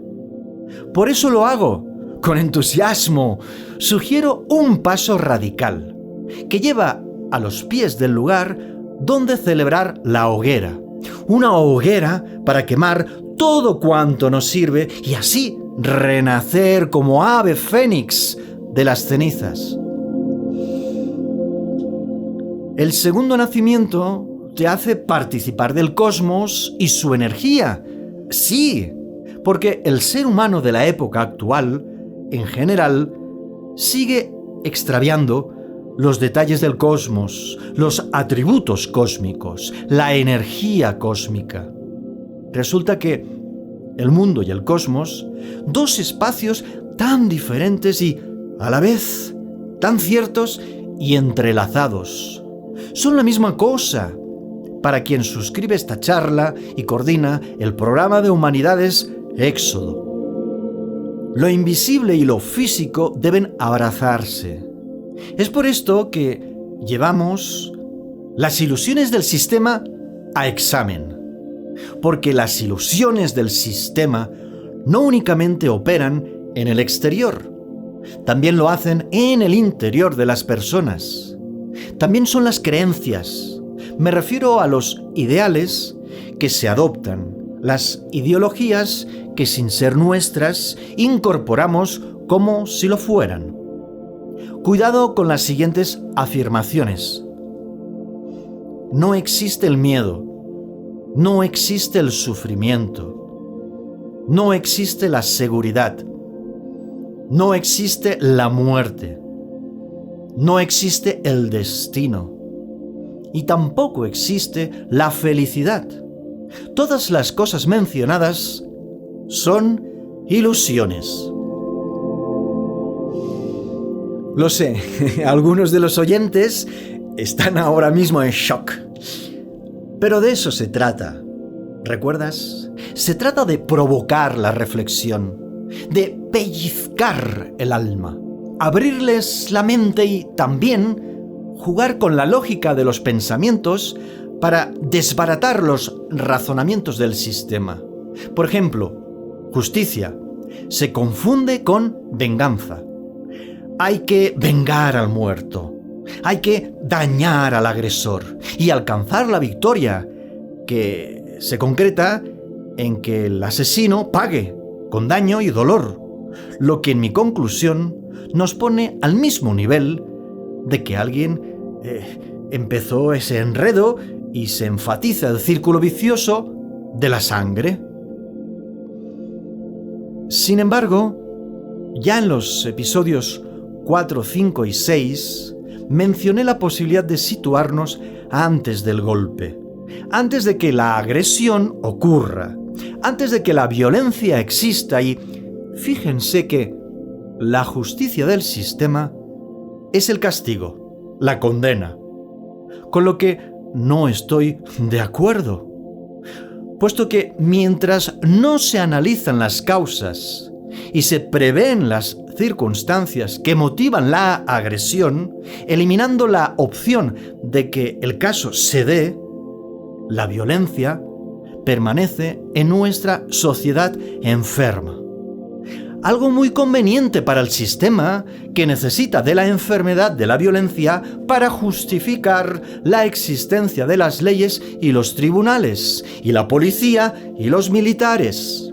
Speaker 3: Por eso lo hago, con entusiasmo. Sugiero un paso radical, que lleva a los pies del lugar donde celebrar la hoguera. Una hoguera para quemar todo cuanto nos sirve y así renacer como ave fénix de las cenizas. El segundo nacimiento te hace participar del cosmos y su energía. Sí, porque el ser humano de la época actual, en general, sigue extraviando los detalles del cosmos, los atributos cósmicos, la energía cósmica. Resulta que el mundo y el cosmos, dos espacios tan diferentes y, a la vez, tan ciertos y entrelazados. Son la misma cosa. Para quien suscribe esta charla y coordina el programa de Humanidades Éxodo. Lo invisible y lo físico deben abrazarse. Es por esto que llevamos las ilusiones del sistema a examen. Porque las ilusiones del sistema no únicamente operan en el exterior, también lo hacen en el interior de las personas. También son las creencias. Me refiero a los ideales que se adoptan, las ideologías que sin ser nuestras incorporamos como si lo fueran. Cuidado con las siguientes afirmaciones. No existe el miedo, no existe el sufrimiento, no existe la seguridad, no existe la muerte, no existe el destino y tampoco existe la felicidad. Todas las cosas mencionadas son ilusiones. Lo sé, algunos de los oyentes están ahora mismo en shock. Pero de eso se trata. ¿Recuerdas? Se trata de provocar la reflexión, de pellizcar el alma, abrirles la mente y también jugar con la lógica de los pensamientos para desbaratar los razonamientos del sistema. Por ejemplo, justicia se confunde con venganza. Hay que vengar al muerto. Hay que dañar al agresor y alcanzar la victoria, que se concreta en que el asesino pague con daño y dolor, lo que en mi conclusión nos pone al mismo nivel de que alguien empezó ese enredo y se enfatiza el círculo vicioso de la sangre. Sin embargo, ya en los episodios 4, 5 y 6 mencioné la posibilidad de situarnos antes del golpe, antes de que la agresión ocurra, antes de que la violencia exista y fíjense que la justicia del sistema es el castigo, la condena, con lo que no estoy de acuerdo, puesto que mientras no se analizan las causas y se prevén las circunstancias que motivan la agresión, eliminando la opción de que el caso se dé, la violencia permanece en nuestra sociedad enferma. Algo muy conveniente para el sistema que necesita de la enfermedad de la violencia para justificar la existencia de las leyes y los tribunales, y la policía y los militares.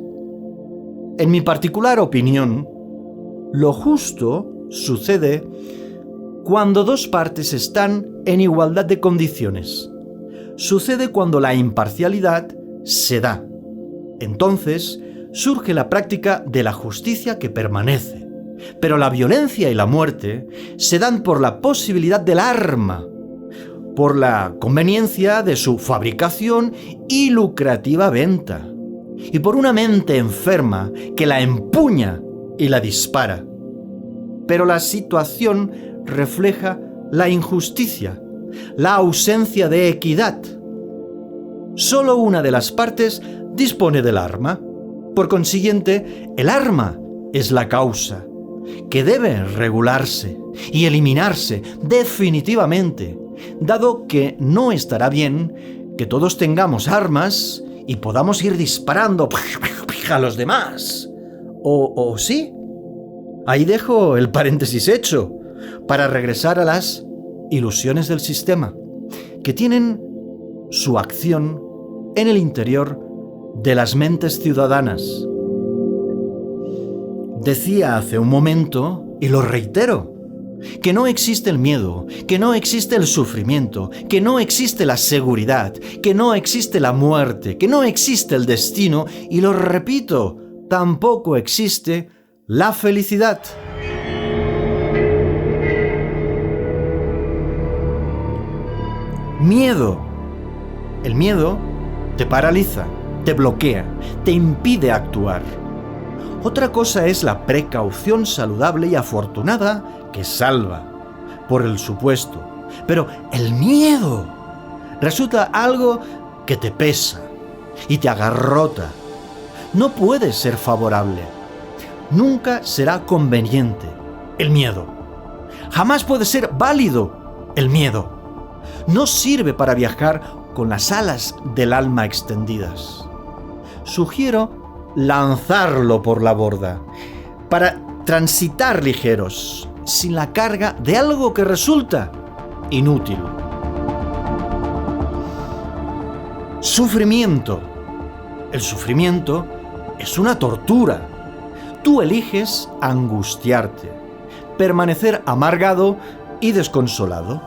Speaker 3: En mi particular opinión, lo justo sucede cuando dos partes están en igualdad de condiciones. Sucede cuando la imparcialidad se da. Entonces, surge la práctica de la justicia que permanece. Pero la violencia y la muerte se dan por la posibilidad del arma, por la conveniencia de su fabricación y lucrativa venta, y por una mente enferma que la empuña y la dispara. Pero la situación refleja la injusticia, la ausencia de equidad. Solo una de las partes dispone del arma. Por consiguiente, el arma es la causa, que debe regularse y eliminarse definitivamente, dado que no estará bien que todos tengamos armas y podamos ir disparando a los demás. ¿O sí? Ahí dejo el paréntesis hecho, para regresar a las ilusiones del sistema, que tienen su acción en el interior de las mentes ciudadanas. Decía hace un momento, y lo reitero, que no existe el miedo, que no existe el sufrimiento, que no existe la seguridad, que no existe la muerte, que no existe el destino, y lo repito, tampoco existe la felicidad. Miedo. El miedo te paraliza, te bloquea, te impide actuar. Otra cosa es la precaución saludable y afortunada que salva, por el supuesto. Pero el miedo resulta algo que te pesa y te agarrota. No puede ser favorable. nunca será conveniente el miedo. Jamás puede ser válido el miedo. No sirve para viajar con las alas del alma extendidas. Sugiero lanzarlo por la borda para transitar ligeros, sin la carga de algo que resulta inútil. Sufrimiento. El sufrimiento es una tortura. Tú eliges angustiarte, permanecer amargado y desconsolado.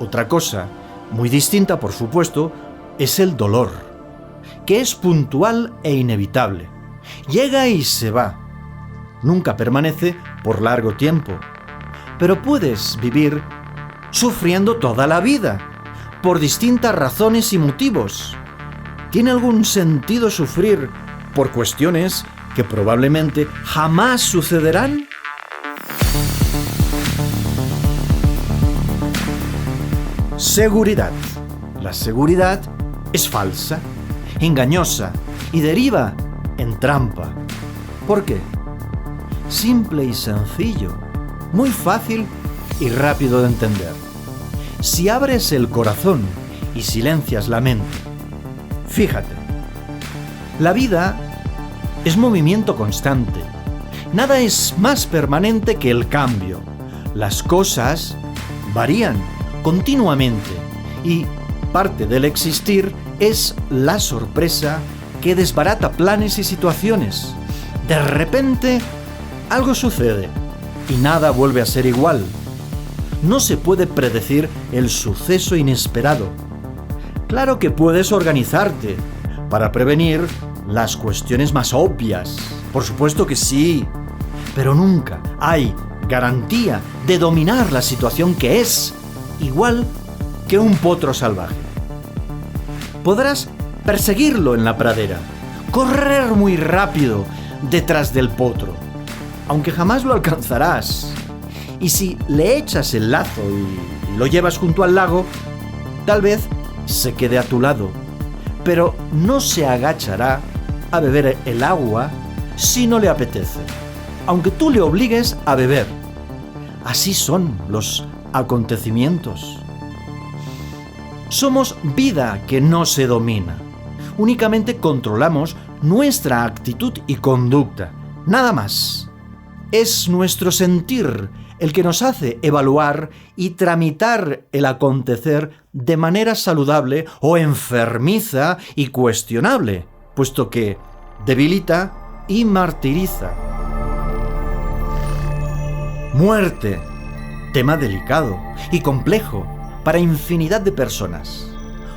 Speaker 3: Otra cosa, muy distinta por supuesto, es el dolor, que es puntual e inevitable. Llega y se va. Nunca permanece por largo tiempo. Pero puedes vivir sufriendo toda la vida, por distintas razones y motivos. ¿Tiene algún sentido sufrir por cuestiones que probablemente jamás sucederán? Seguridad. La seguridad es falsa, engañosa y deriva en trampa. ¿Por qué? Simple y sencillo, muy fácil y rápido de entender. Si abres el corazón y silencias la mente, fíjate, la vida es movimiento constante. Nada es más permanente que el cambio. Las cosas varían continuamente y parte del existir es la sorpresa que desbarata planes y situaciones. De repente, algo sucede y nada vuelve a ser igual. No se puede predecir el suceso inesperado. Claro que puedes organizarte para prevenir las cuestiones más obvias. Por supuesto que sí, pero nunca hay garantía de dominar la situación que es igual que un potro salvaje. Podrás perseguirlo en la pradera, correr muy rápido detrás del potro, aunque jamás lo alcanzarás. Y si le echas el lazo y lo llevas junto al lago, tal vez se quede a tu lado, pero no se agachará a beber el agua si no le apetece, aunque tú le obligues a beber. Así son los acontecimientos. Somos vida que no se domina. Únicamente controlamos nuestra actitud y conducta, nada más. Es nuestro sentir el que nos hace evaluar y tramitar el acontecer de manera saludable o enfermiza y cuestionable, puesto que debilita y martiriza. Muerte, tema delicado y complejo para infinidad de personas.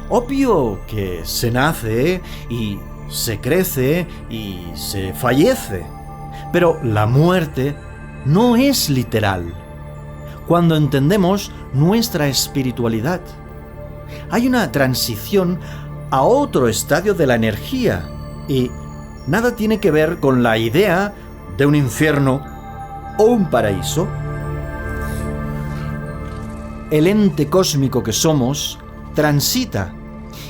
Speaker 3: Obvio que se nace y se crece y se fallece, pero la muerte no es literal. Cuando entendemos nuestra espiritualidad, hay una transición a otro estadio de la energía y nada tiene que ver con la idea de un infierno o un paraíso. El ente cósmico que somos transita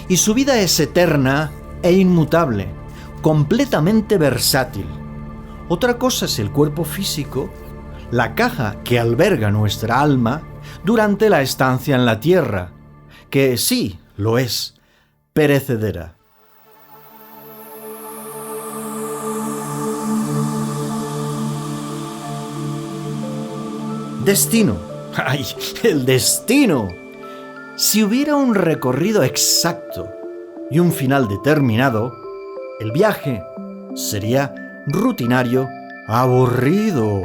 Speaker 3: y su vida es eterna e inmutable, completamente versátil. Otra cosa es el cuerpo físico, la caja que alberga nuestra alma durante la estancia en la tierra, que sí, lo es, perecedera. Destino. ¡Ay, el destino! Si hubiera un recorrido exacto y un final determinado, el viaje sería rutinario, aburrido.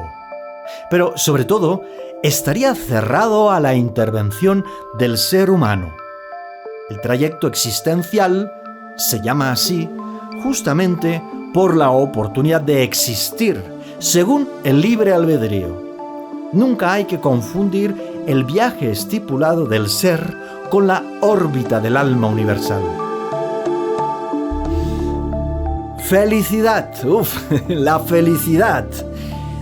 Speaker 3: Pero, sobre todo, estaría cerrado a la intervención del ser humano. El trayecto existencial se llama así justamente por la oportunidad de existir, según el libre albedrío. Nunca hay que confundir el viaje estipulado del ser con la órbita del alma universal. Felicidad, la felicidad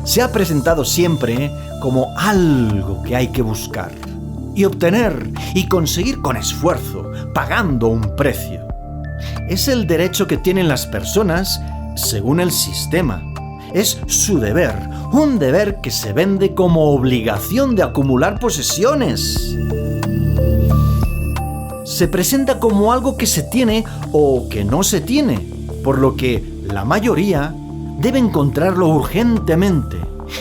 Speaker 3: se ha presentado siempre como algo que hay que buscar y obtener y conseguir con esfuerzo, pagando un precio. Es el derecho que tienen las personas según el sistema, es su deber, un deber que se vende como obligación de acumular posesiones. Se presenta como algo que se tiene o que no se tiene, por lo que la mayoría debe encontrarlo urgentemente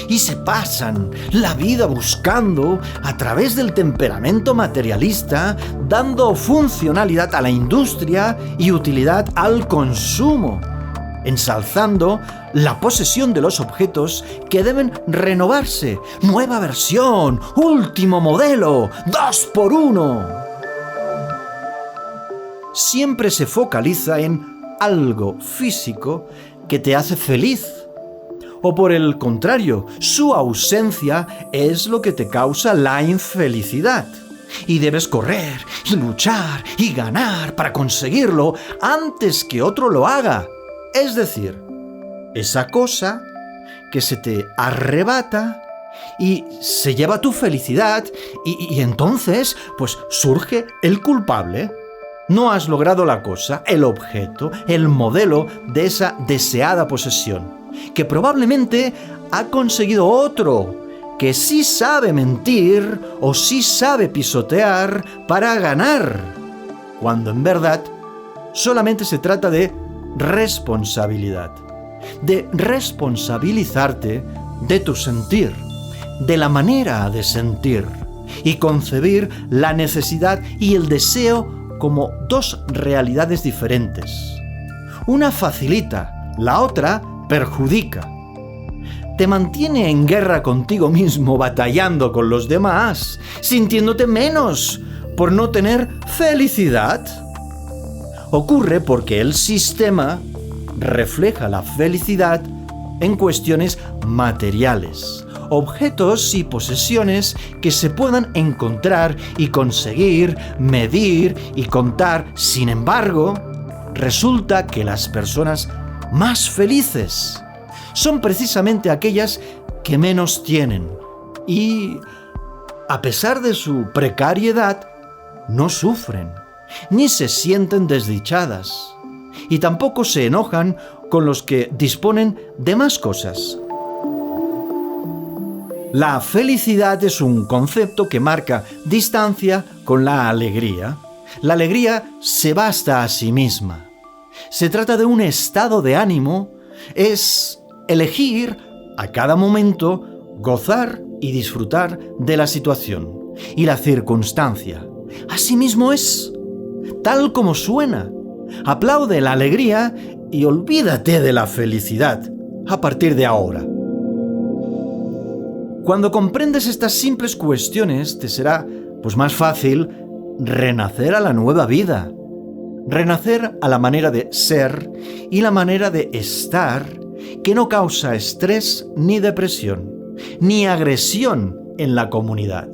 Speaker 3: y se pasan la vida buscando, a través del temperamento materialista, dando funcionalidad a la industria y utilidad al consumo, ensalzando la posesión de los objetos que deben renovarse, nueva versión, último modelo, 2x1. Siempre se focaliza en algo físico que te hace feliz. O por el contrario, su ausencia es lo que te causa la infelicidad. Y debes correr, y luchar, y ganar para conseguirlo antes que otro lo haga. Es decir, esa cosa que se te arrebata y se lleva tu felicidad y entonces pues surge el culpable. No has logrado la cosa, el objeto, el modelo de esa deseada posesión, que probablemente ha conseguido otro, que sí sabe mentir o sí sabe pisotear para ganar, cuando en verdad solamente se trata de responsabilidad, de responsabilizarte de tu sentir, de la manera de sentir, y concebir la necesidad y el deseo como dos realidades diferentes. Una facilita, la otra perjudica. Te mantiene en guerra contigo mismo, batallando con los demás, sintiéndote menos por no tener felicidad. Ocurre porque el sistema refleja la felicidad en cuestiones materiales, objetos y posesiones que se puedan encontrar y conseguir, medir y contar. Sin embargo, resulta que las personas más felices son precisamente aquellas que menos tienen y, a pesar de su precariedad, no sufren, ni se sienten desdichadas, y tampoco se enojan con los que disponen de más cosas. La felicidad es un concepto que marca distancia con la alegría. La alegría se basta a sí misma. Se trata de un estado de ánimo, es elegir a cada momento gozar y disfrutar de la situación y la circunstancia. Asimismo es, tal como suena. Aplaude la alegría y olvídate de la felicidad a partir de ahora. Cuando comprendes estas simples cuestiones, te será pues más fácil renacer a la nueva vida. Renacer a la manera de ser y la manera de estar que no causa estrés ni depresión, ni agresión en la comunidad.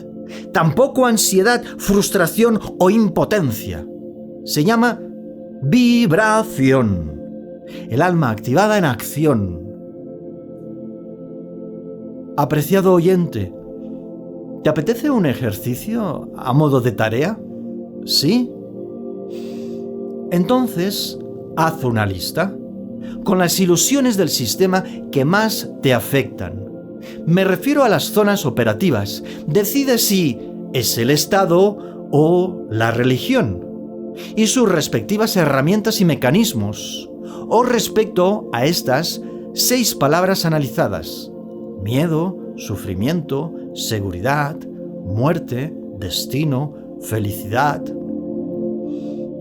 Speaker 3: Tampoco ansiedad, frustración o impotencia. Se llama vibración. El alma activada en acción. Apreciado oyente, ¿te apetece un ejercicio a modo de tarea? ¿Sí? Entonces, haz una lista con las ilusiones del sistema que más te afectan. Me refiero a las zonas operativas. Decide si es el Estado o la religión y sus respectivas herramientas y mecanismos, o respecto a estas 6 palabras analizadas: miedo, sufrimiento, seguridad, muerte, destino, felicidad.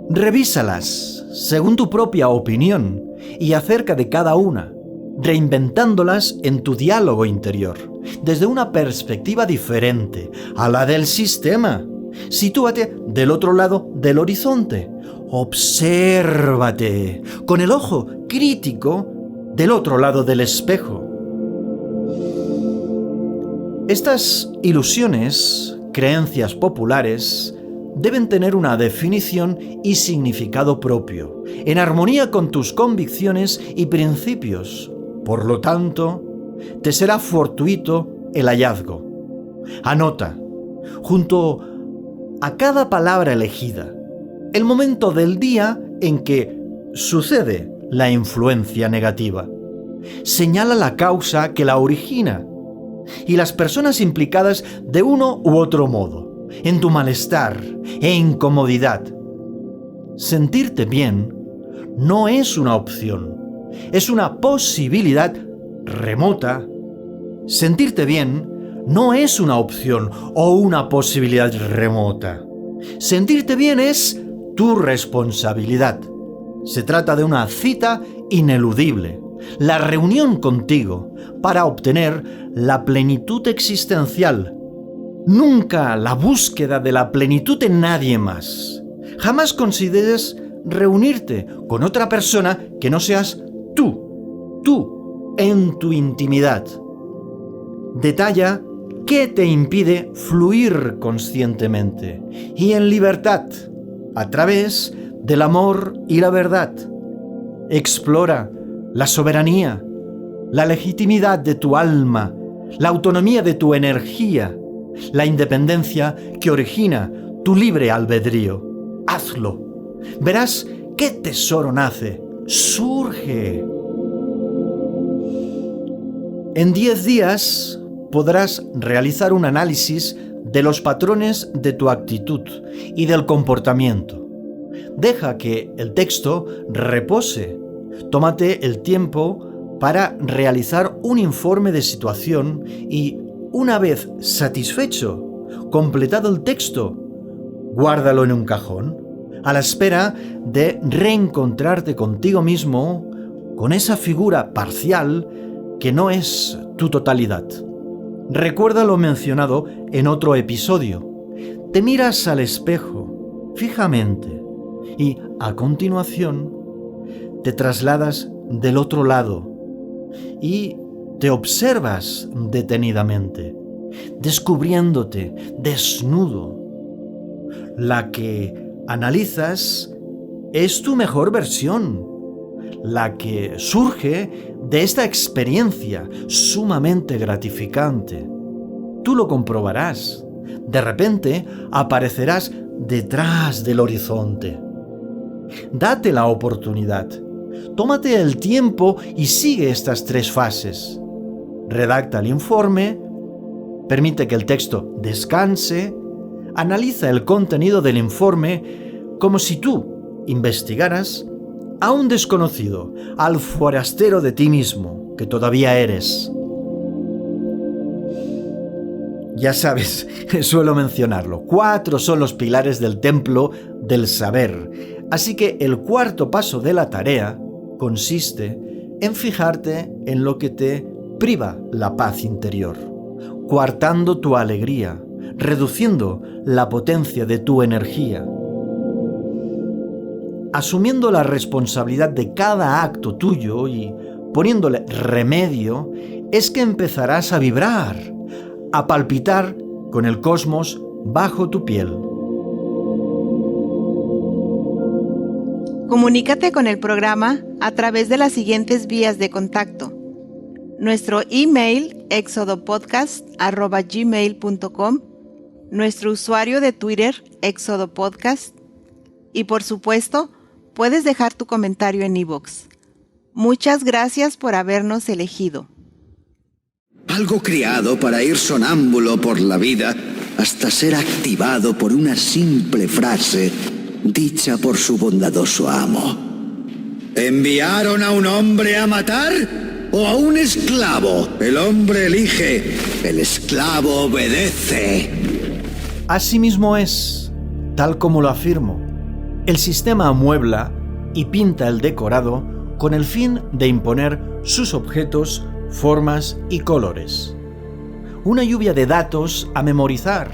Speaker 3: Revísalas según tu propia opinión y acerca de cada una, reinventándolas en tu diálogo interior, desde una perspectiva diferente a la del sistema. Sitúate del otro lado del horizonte. Obsérvate con el ojo crítico del otro lado del espejo. Estas ilusiones, creencias populares, deben tener una definición y significado propio, en armonía con tus convicciones y principios. Por lo tanto, te será fortuito el hallazgo. Anota, junto a cada palabra elegida, el momento del día en que sucede la influencia negativa. señala la causa que la origina y las personas implicadas de uno u otro modo en tu malestar e incomodidad. Sentirte bien no es una opción, es una posibilidad remota. Sentirte bien no es una opción o una posibilidad remota. Sentirte bien es tu responsabilidad. Se trata de una cita ineludible, la reunión contigo para obtener la plenitud existencial. Nunca la búsqueda de la plenitud en nadie más. Jamás consideres reunirte con otra persona que no seas tú, en tu intimidad. Detalla qué te impide fluir conscientemente y en libertad a través del amor y la verdad. Explora la soberanía, la legitimidad de tu alma, la autonomía de tu energía, la independencia que origina tu libre albedrío. Hazlo. Verás qué tesoro nace, surge. En 10 días podrás realizar un análisis de los patrones de tu actitud y del comportamiento. Deja que el texto repose. Tómate el tiempo para realizar un informe de situación y, una vez satisfecho, completado el texto, guárdalo en un cajón, a la espera de reencontrarte contigo mismo con esa figura parcial que no es tu totalidad. Recuerda lo mencionado en otro episodio. Te miras al espejo fijamente y, a continuación, te trasladas del otro lado y te observas detenidamente, descubriéndote desnudo. La que analizas es tu mejor versión, la que surge de esta experiencia sumamente gratificante. Tú lo comprobarás. De repente aparecerás detrás del horizonte. Date la oportunidad. Tómate el tiempo y sigue estas 3 fases. Redacta el informe, permite que el texto descanse, analiza el contenido del informe como si tú investigaras a un desconocido, al forastero de ti mismo, que todavía eres. Ya sabes, suelo mencionarlo, 4 son los pilares del templo del saber, así que el 4º paso de la tarea consiste en fijarte en lo que te priva la paz interior, coartando tu alegría, reduciendo la potencia de tu energía. Asumiendo la responsabilidad de cada acto tuyo y poniéndole remedio, es que empezarás a vibrar, a palpitar con el cosmos bajo tu piel.
Speaker 6: Comunícate con el programa a través de las siguientes vías de contacto. Nuestro email exodopodcast@gmail.com, nuestro usuario de Twitter exodopodcast y, por supuesto, puedes dejar tu comentario en iVoox. Muchas gracias por habernos elegido.
Speaker 10: Algo criado para ir sonámbulo por la vida hasta ser activado por una simple frase dicha por su bondadoso amo. ¿Enviaron a un hombre a matar o a un esclavo? El hombre elige, el esclavo obedece.
Speaker 3: Así mismo es, tal como lo afirmo. El sistema amuebla y pinta el decorado con el fin de imponer sus objetos, formas y colores. Una lluvia de datos a memorizar.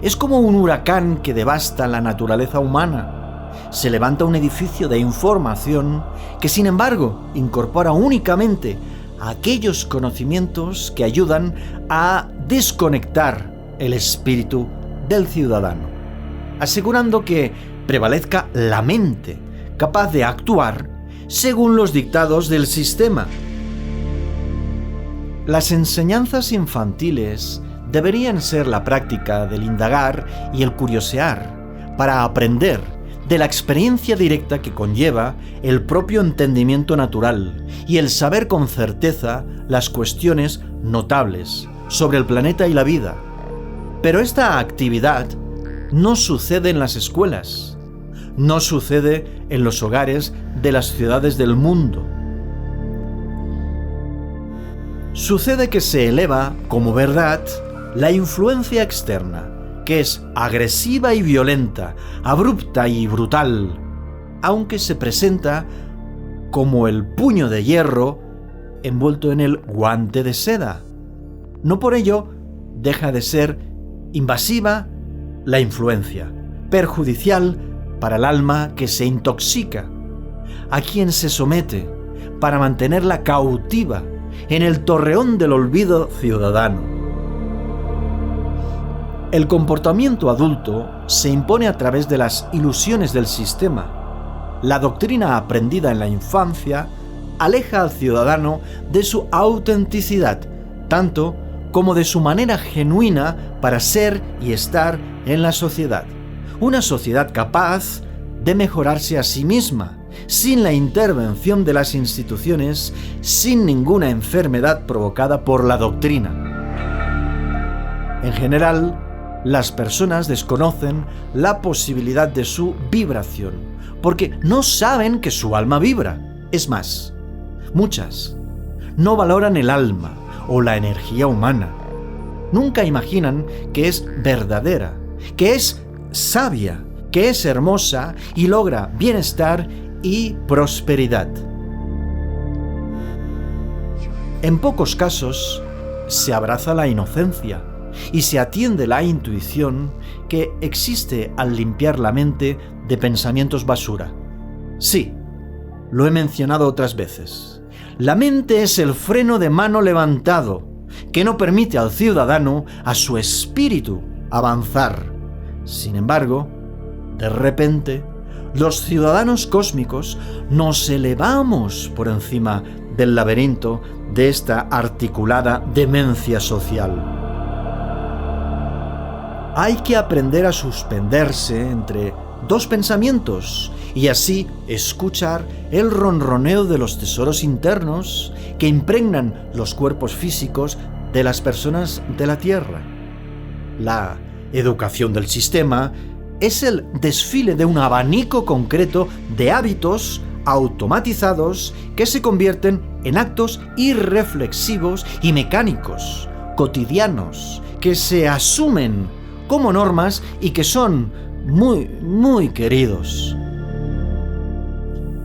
Speaker 3: Es como un huracán que devasta la naturaleza humana. Se levanta un edificio de información que, sin embargo, incorpora únicamente aquellos conocimientos que ayudan a desconectar el espíritu del ciudadano, asegurando que prevalezca la mente, capaz de actuar según los dictados del sistema. Las enseñanzas infantiles deberían ser la práctica del indagar y el curiosear para aprender, de la experiencia directa que conlleva el propio entendimiento natural y el saber con certeza las cuestiones notables sobre el planeta y la vida. Pero esta actividad no sucede en las escuelas, no sucede en los hogares de las ciudades del mundo. Sucede que se eleva como verdad la influencia externa, que es agresiva y violenta, abrupta y brutal, aunque se presenta como el puño de hierro envuelto en el guante de seda. No por ello deja de ser invasiva la influencia, perjudicial para el alma que se intoxica, a quien se somete para mantenerla cautiva en el torreón del olvido ciudadano. El comportamiento adulto se impone a través de las ilusiones del sistema. La doctrina aprendida en la infancia aleja al ciudadano de su autenticidad, tanto como de su manera genuina para ser y estar en la sociedad. Una sociedad capaz de mejorarse a sí misma, sin la intervención de las instituciones, sin ninguna enfermedad provocada por la doctrina. En general, las personas desconocen la posibilidad de su vibración, porque no saben que su alma vibra. Es más, muchas no valoran el alma o la energía humana. Nunca imaginan que es verdadera, que es sabia, que es hermosa y logra bienestar y prosperidad. En pocos casos se abraza la inocencia y se atiende la intuición que existe al limpiar la mente de pensamientos basura. Sí, lo he mencionado otras veces. La mente es el freno de mano levantado que no permite al ciudadano, a su espíritu, avanzar. Sin embargo, de repente, los ciudadanos cósmicos nos elevamos por encima del laberinto de esta articulada demencia social. Hay que aprender a suspenderse entre dos pensamientos y así escuchar el ronroneo de los tesoros internos que impregnan los cuerpos físicos de las personas de la Tierra. La educación del sistema es el desfile de un abanico concreto de hábitos automatizados que se convierten en actos irreflexivos y mecánicos, cotidianos, que se asumen como normas y que son muy queridos.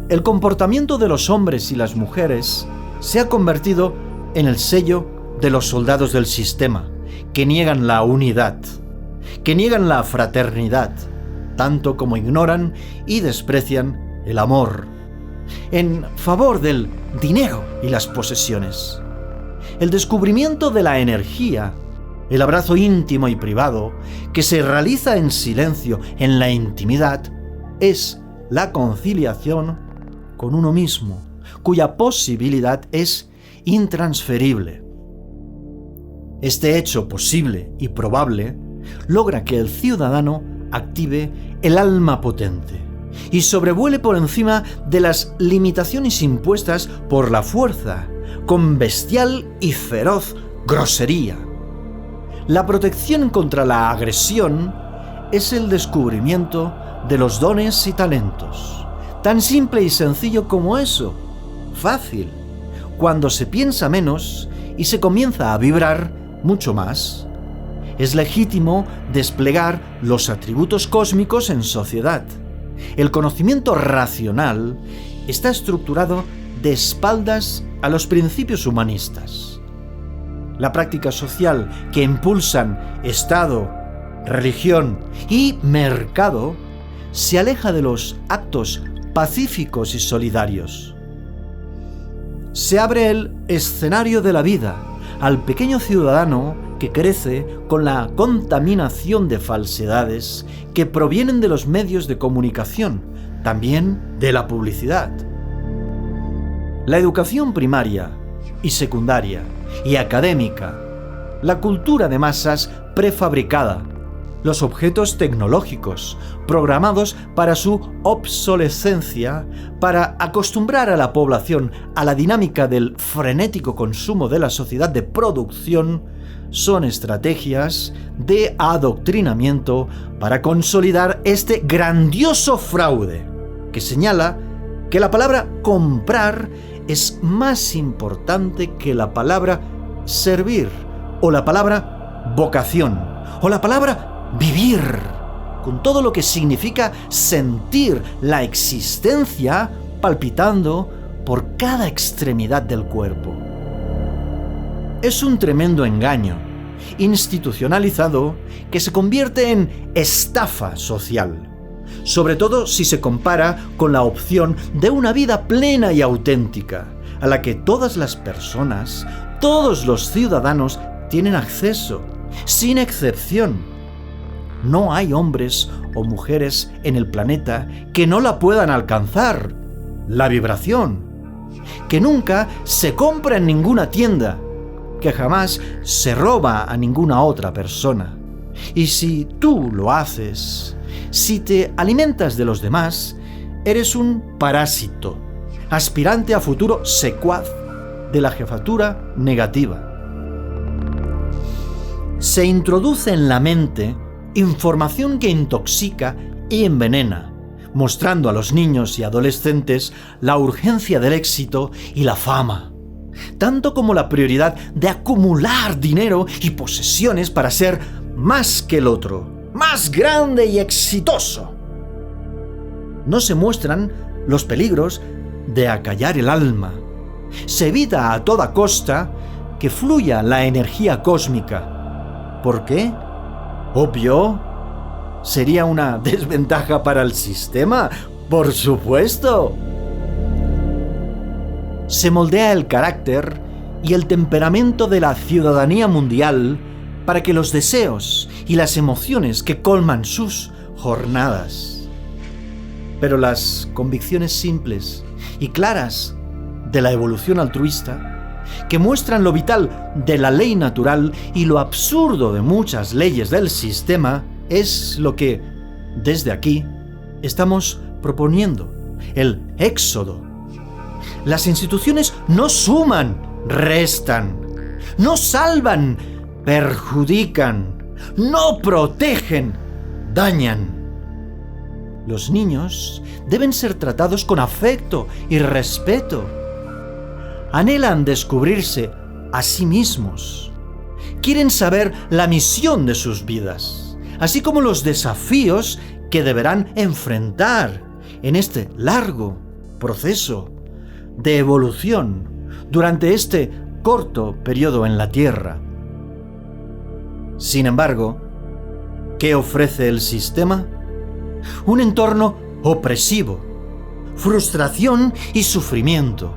Speaker 3: El comportamiento de los hombres y las mujeres se ha convertido en el sello de los soldados del sistema, que niegan la unidad, que niegan la fraternidad, tanto como ignoran y desprecian el amor, en favor del dinero y las posesiones. El descubrimiento de la energía, el abrazo íntimo y privado, que se realiza en silencio en la intimidad, es la conciliación con uno mismo, cuya posibilidad es intransferible. Este hecho posible y probable logra que el ciudadano active el alma potente y sobrevuele por encima de las limitaciones impuestas por la fuerza, con bestial y feroz grosería. La protección contra la agresión es el descubrimiento de los dones y talentos. Tan simple y sencillo como eso. Fácil. Cuando se piensa menos y se comienza a vibrar mucho más. Es legítimo desplegar los atributos cósmicos en sociedad. El conocimiento racional está estructurado de espaldas a los principios humanistas. La práctica social que impulsan Estado, religión y mercado se aleja de los actos pacíficos y solidarios. Se abre el escenario de la vida al pequeño ciudadano que crece con la contaminación de falsedades que provienen de los medios de comunicación, también de la publicidad. La educación primaria y secundaria y académica, la cultura de masas prefabricada, los objetos tecnológicos, programados para su obsolescencia, para acostumbrar a la población a la dinámica del frenético consumo de la sociedad de producción, son estrategias de adoctrinamiento para consolidar este grandioso fraude, que señala que la palabra comprar es más importante que la palabra servir, o la palabra vocación, o la palabra vivir, con todo lo que significa sentir la existencia palpitando por cada extremidad del cuerpo. Es un tremendo engaño, institucionalizado, que se convierte en estafa social, sobre todo si se compara con la opción de una vida plena y auténtica, a la que todas las personas, todos los ciudadanos tienen acceso, sin excepción. No hay hombres o mujeres en el planeta que no la puedan alcanzar. La vibración, que nunca se compra en ninguna tienda, que jamás se roba a ninguna otra persona. Y si tú lo haces, si te alimentas de los demás, eres un parásito, aspirante a futuro secuaz de la jefatura negativa. Se introduce en la mente información que intoxica y envenena, mostrando a los niños y adolescentes la urgencia del éxito y la fama, tanto como la prioridad de acumular dinero y posesiones para ser más que el otro, más grande y exitoso. No se muestran los peligros de acallar el alma. Se evita a toda costa que fluya la energía cósmica. ¿Por qué? Obvio. ¿Sería una desventaja para el sistema? ¡Por supuesto! Se moldea el carácter y el temperamento de la ciudadanía mundial para que los deseos y las emociones que colman sus jornadas. Pero las convicciones simples y claras de la evolución altruista, que muestran lo vital de la ley natural y lo absurdo de muchas leyes del sistema, es lo que, desde aquí, estamos proponiendo: el éxodo. Las instituciones no suman, restan, no salvan, perjudican, no protegen, dañan. Los niños deben ser tratados con afecto y respeto. Anhelan descubrirse a sí mismos. Quieren saber la misión de sus vidas, así como los desafíos que deberán enfrentar en este largo proceso de evolución durante este corto periodo en la Tierra. Sin embargo, ¿qué ofrece el sistema? Un entorno opresivo, frustración y sufrimiento,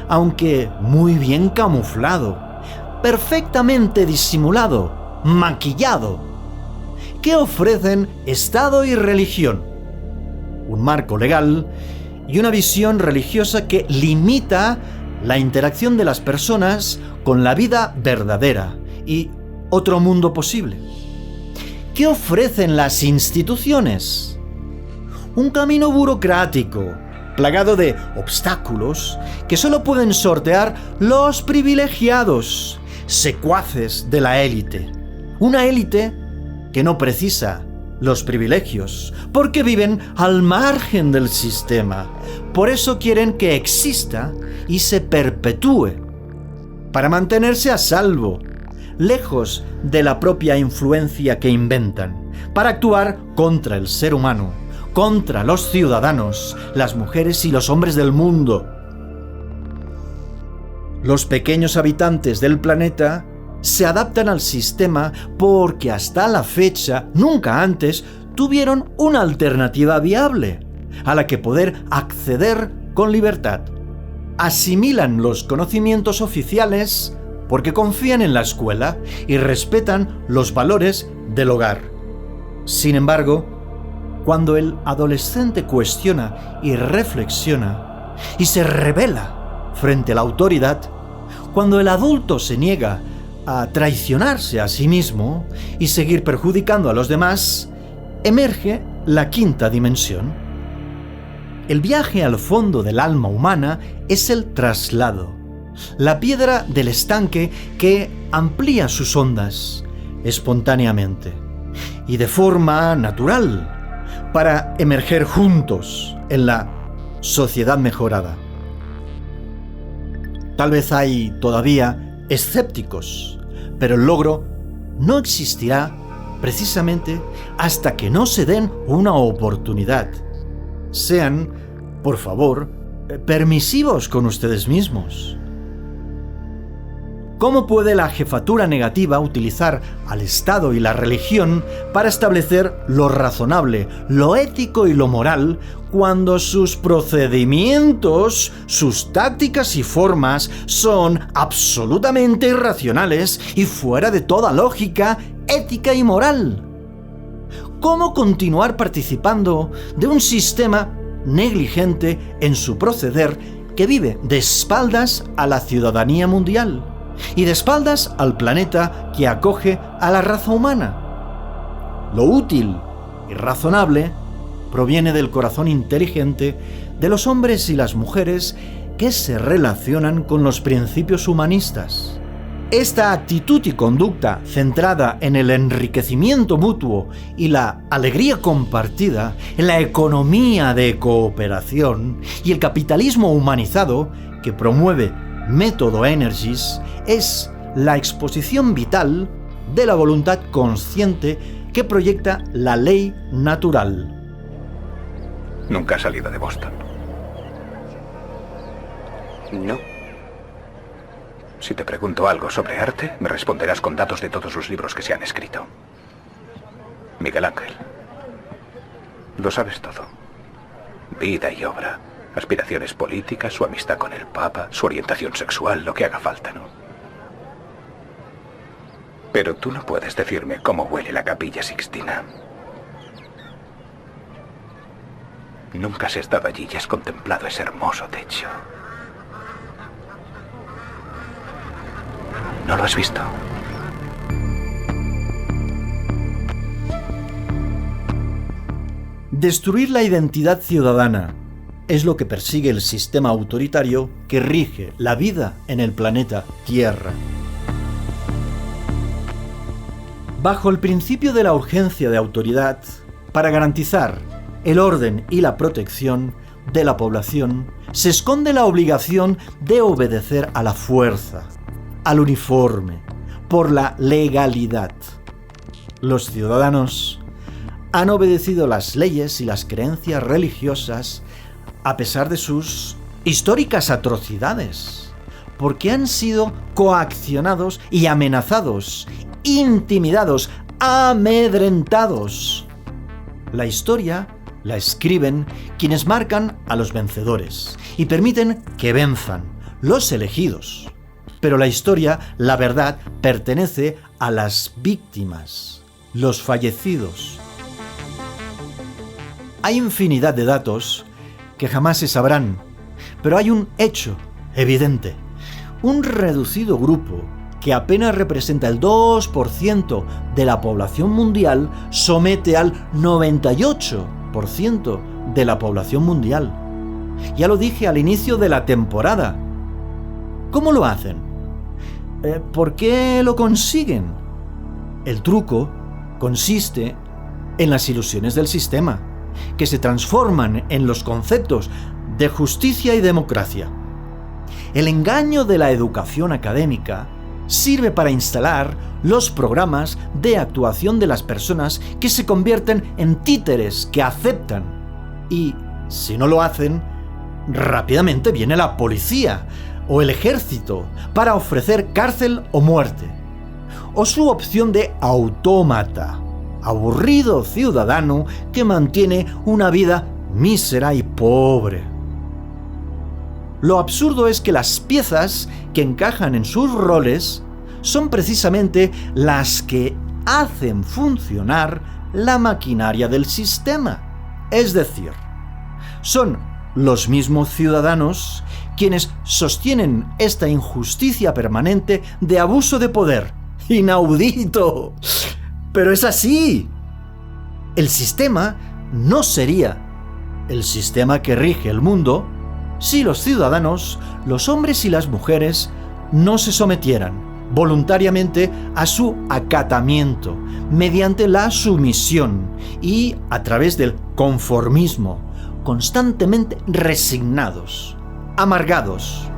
Speaker 3: aunque muy bien camuflado, perfectamente disimulado, maquillado. ¿Qué ofrecen Estado y religión? Un marco legal y una visión religiosa que limita la interacción de las personas con la vida verdadera y otro mundo posible. ¿Qué ofrecen las instituciones? Un camino burocrático, plagado de obstáculos que solo pueden sortear los privilegiados, secuaces de la élite. Una élite que no precisa los privilegios, porque viven al margen del sistema. Por eso quieren que exista y se perpetúe, para mantenerse a salvo, lejos de la propia influencia que inventan, para actuar contra el ser humano, contra los ciudadanos, las mujeres y los hombres del mundo. Los pequeños habitantes del planeta se adaptan al sistema porque hasta la fecha, nunca antes, tuvieron una alternativa viable a la que poder acceder con libertad. Asimilan los conocimientos oficiales porque confían en la escuela y respetan los valores del hogar. Sin embargo, cuando el adolescente cuestiona y reflexiona y se rebela frente a la autoridad, cuando el adulto se niega a traicionarse a sí mismo y seguir perjudicando a los demás, emerge la quinta dimensión. El viaje al fondo del alma humana es el traslado, la piedra del estanque que amplía sus ondas espontáneamente y de forma natural para emerger juntos en la sociedad mejorada. Tal vez hay todavía escépticos, pero el logro no existirá precisamente hasta que no se den una oportunidad. Sean, por favor, permisivos con ustedes mismos. ¿Cómo puede la jefatura negativa utilizar al Estado y la religión para establecer lo razonable, lo ético y lo moral cuando sus procedimientos, sus tácticas y formas son absolutamente irracionales y fuera de toda lógica, ética y moral? ¿Cómo continuar participando de un sistema negligente en su proceder que vive de espaldas a la ciudadanía mundial y de espaldas al planeta que acoge a la raza humana? Lo útil y razonable proviene del corazón inteligente de los hombres y las mujeres que se relacionan con los principios humanistas. Esta actitud y conducta centrada en el enriquecimiento mutuo y la alegría compartida, en la economía de cooperación y el capitalismo humanizado que promueve Método Energies, es la exposición vital de la voluntad consciente que proyecta la ley natural.
Speaker 11: Nunca has salido de Boston.
Speaker 7: No.
Speaker 11: Si te pregunto algo sobre arte, me responderás con datos de todos los libros que se han escrito. Miguel Ángel. Lo sabes todo. Vida y obra, aspiraciones políticas, su amistad con el Papa, su orientación sexual, lo que haga falta, ¿no? Pero tú no puedes decirme cómo huele la Capilla Sixtina. Nunca has estado allí y has contemplado ese hermoso techo. ¿No lo has visto?
Speaker 3: Destruir la identidad ciudadana es lo que persigue el sistema autoritario que rige la vida en el planeta Tierra. Bajo el principio de la urgencia de autoridad, para garantizar el orden y la protección de la población, se esconde la obligación de obedecer a la fuerza, al uniforme, por la legalidad. Los ciudadanos han obedecido las leyes y las creencias religiosas a pesar de sus históricas atrocidades, porque han sido coaccionados y amenazados, intimidados, amedrentados. La historia la escriben quienes marcan a los vencedores y permiten que venzan los elegidos. Pero la historia, la verdad, pertenece a las víctimas, los fallecidos. Hay infinidad de datos que jamás se sabrán, pero hay un hecho evidente. Un reducido grupo que apenas representa el 2% de la población mundial somete al 98% de la población mundial. Ya lo dije al inicio de la temporada. ¿Cómo lo hacen? ¿Por qué lo consiguen? El truco consiste en las ilusiones del sistema, que se transforman en los conceptos de justicia y democracia. El engaño de la educación académica sirve para instalar los programas de actuación de las personas que se convierten en títeres que aceptan. Y, si no lo hacen, rápidamente viene la policía o el ejército para ofrecer cárcel o muerte. O su opción de autómata, aburrido ciudadano que mantiene una vida mísera y pobre. Lo absurdo es que las piezas que encajan en sus roles son precisamente las que hacen funcionar la maquinaria del sistema. Es decir, son los mismos ciudadanos quienes sostienen esta injusticia permanente de abuso de poder. ¡Inaudito! Pero es así. El sistema no sería el sistema que rige el mundo si los ciudadanos, los hombres y las mujeres, no se sometieran voluntariamente a su acatamiento mediante la sumisión y a través del conformismo, constantemente resignados, amargados.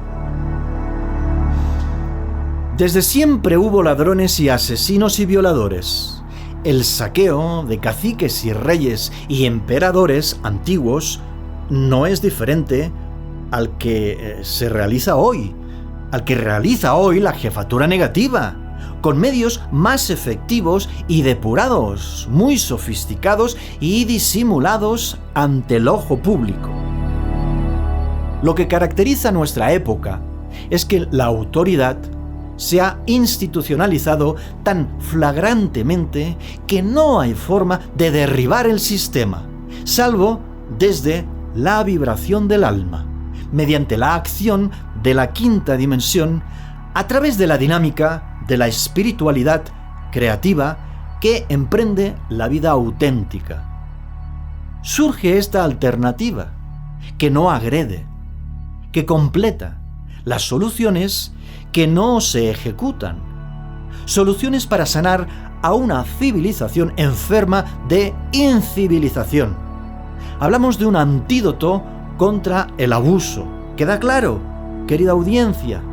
Speaker 3: Desde siempre hubo ladrones y asesinos y violadores. El saqueo de caciques y reyes y emperadores antiguos no es diferente al que se realiza hoy, la jefatura negativa, con medios más efectivos y depurados, muy sofisticados y disimulados ante el ojo público. Lo que caracteriza nuestra época es que la autoridad se ha institucionalizado tan flagrantemente que no hay forma de derribar el sistema, salvo desde la vibración del alma, mediante la acción de la quinta dimensión, a través de la dinámica de la espiritualidad creativa que emprende la vida auténtica. Surge esta alternativa, que no agrede, que completa las soluciones que no se ejecutan, soluciones para sanar a una civilización enferma de incivilización. Hablamos de un antídoto contra el abuso. ¿Queda claro, querida audiencia?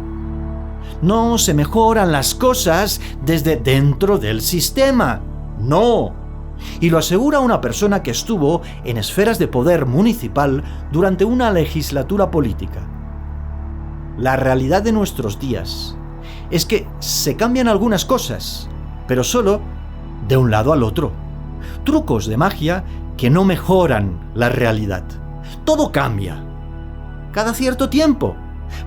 Speaker 3: No se mejoran las cosas desde dentro del sistema. No. Y lo asegura una persona que estuvo en esferas de poder municipal durante una legislatura política. La realidad de nuestros días es que se cambian algunas cosas, pero solo de un lado al otro. Trucos de magia que no mejoran la realidad. Todo cambia cada cierto tiempo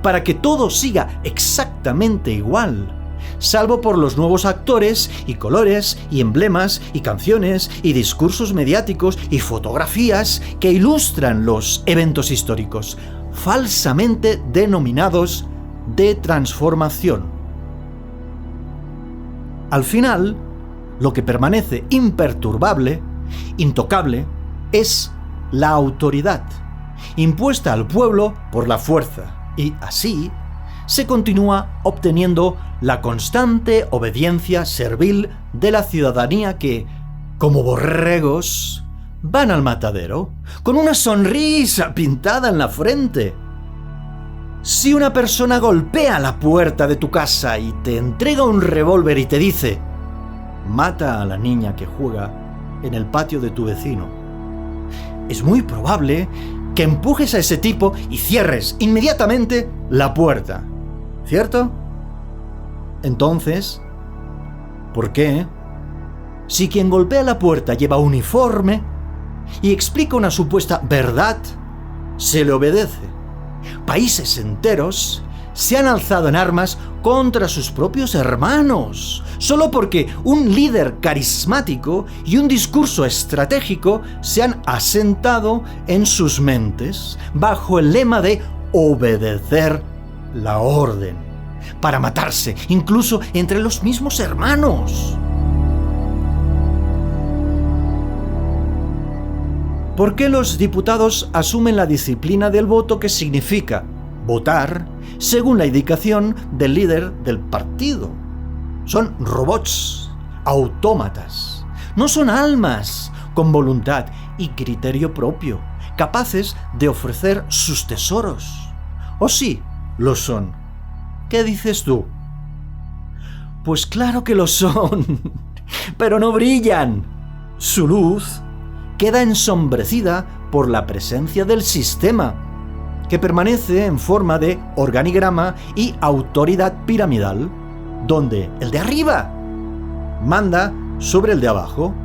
Speaker 3: para que todo siga exactamente igual, salvo por los nuevos actores y colores y emblemas y canciones y discursos mediáticos y fotografías que ilustran los eventos históricos, falsamente denominados de transformación. Al final, lo que permanece imperturbable, intocable, es la autoridad, impuesta al pueblo por la fuerza, y así se continúa obteniendo la constante obediencia servil de la ciudadanía que, como borregos, van al matadero con una sonrisa pintada en la frente. Si una persona golpea la puerta de tu casa y te entrega un revólver y te dice: mata a la niña que juega en el patio de tu vecino, es muy probable que empujes a ese tipo y cierres inmediatamente la puerta, ¿cierto? Entonces, ¿por qué? Si quien golpea la puerta lleva uniforme y explica una supuesta verdad, se le obedece. Países enteros se han alzado en armas contra sus propios hermanos, solo porque un líder carismático y un discurso estratégico se han asentado en sus mentes bajo el lema de obedecer la orden, para matarse incluso entre los mismos hermanos. ¿Por qué los diputados asumen la disciplina del voto, que significa votar según la indicación del líder del partido? Son robots, autómatas. No son almas con voluntad y criterio propio, capaces de ofrecer sus tesoros. ¿O sí lo son? ¿Qué dices tú? Pues claro que lo son, pero no brillan. Su luz queda ensombrecida por la presencia del sistema, que permanece en forma de organigrama y autoridad piramidal, donde el de arriba manda sobre el de abajo,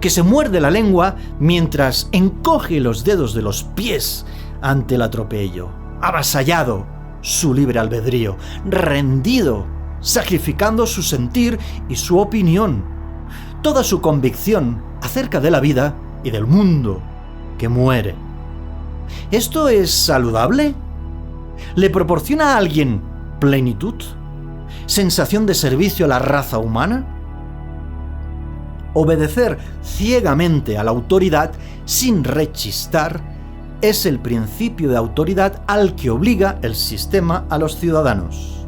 Speaker 3: que se muerde la lengua mientras encoge los dedos de los pies ante el atropello, avasallado su libre albedrío, rendido, sacrificando su sentir y su opinión, toda su convicción acerca de la vida y del mundo que muere. ¿Esto es saludable? ¿Le proporciona a alguien plenitud? ¿Sensación de servicio a la raza humana? Obedecer ciegamente a la autoridad sin rechistar es el principio de autoridad al que obliga el sistema a los ciudadanos.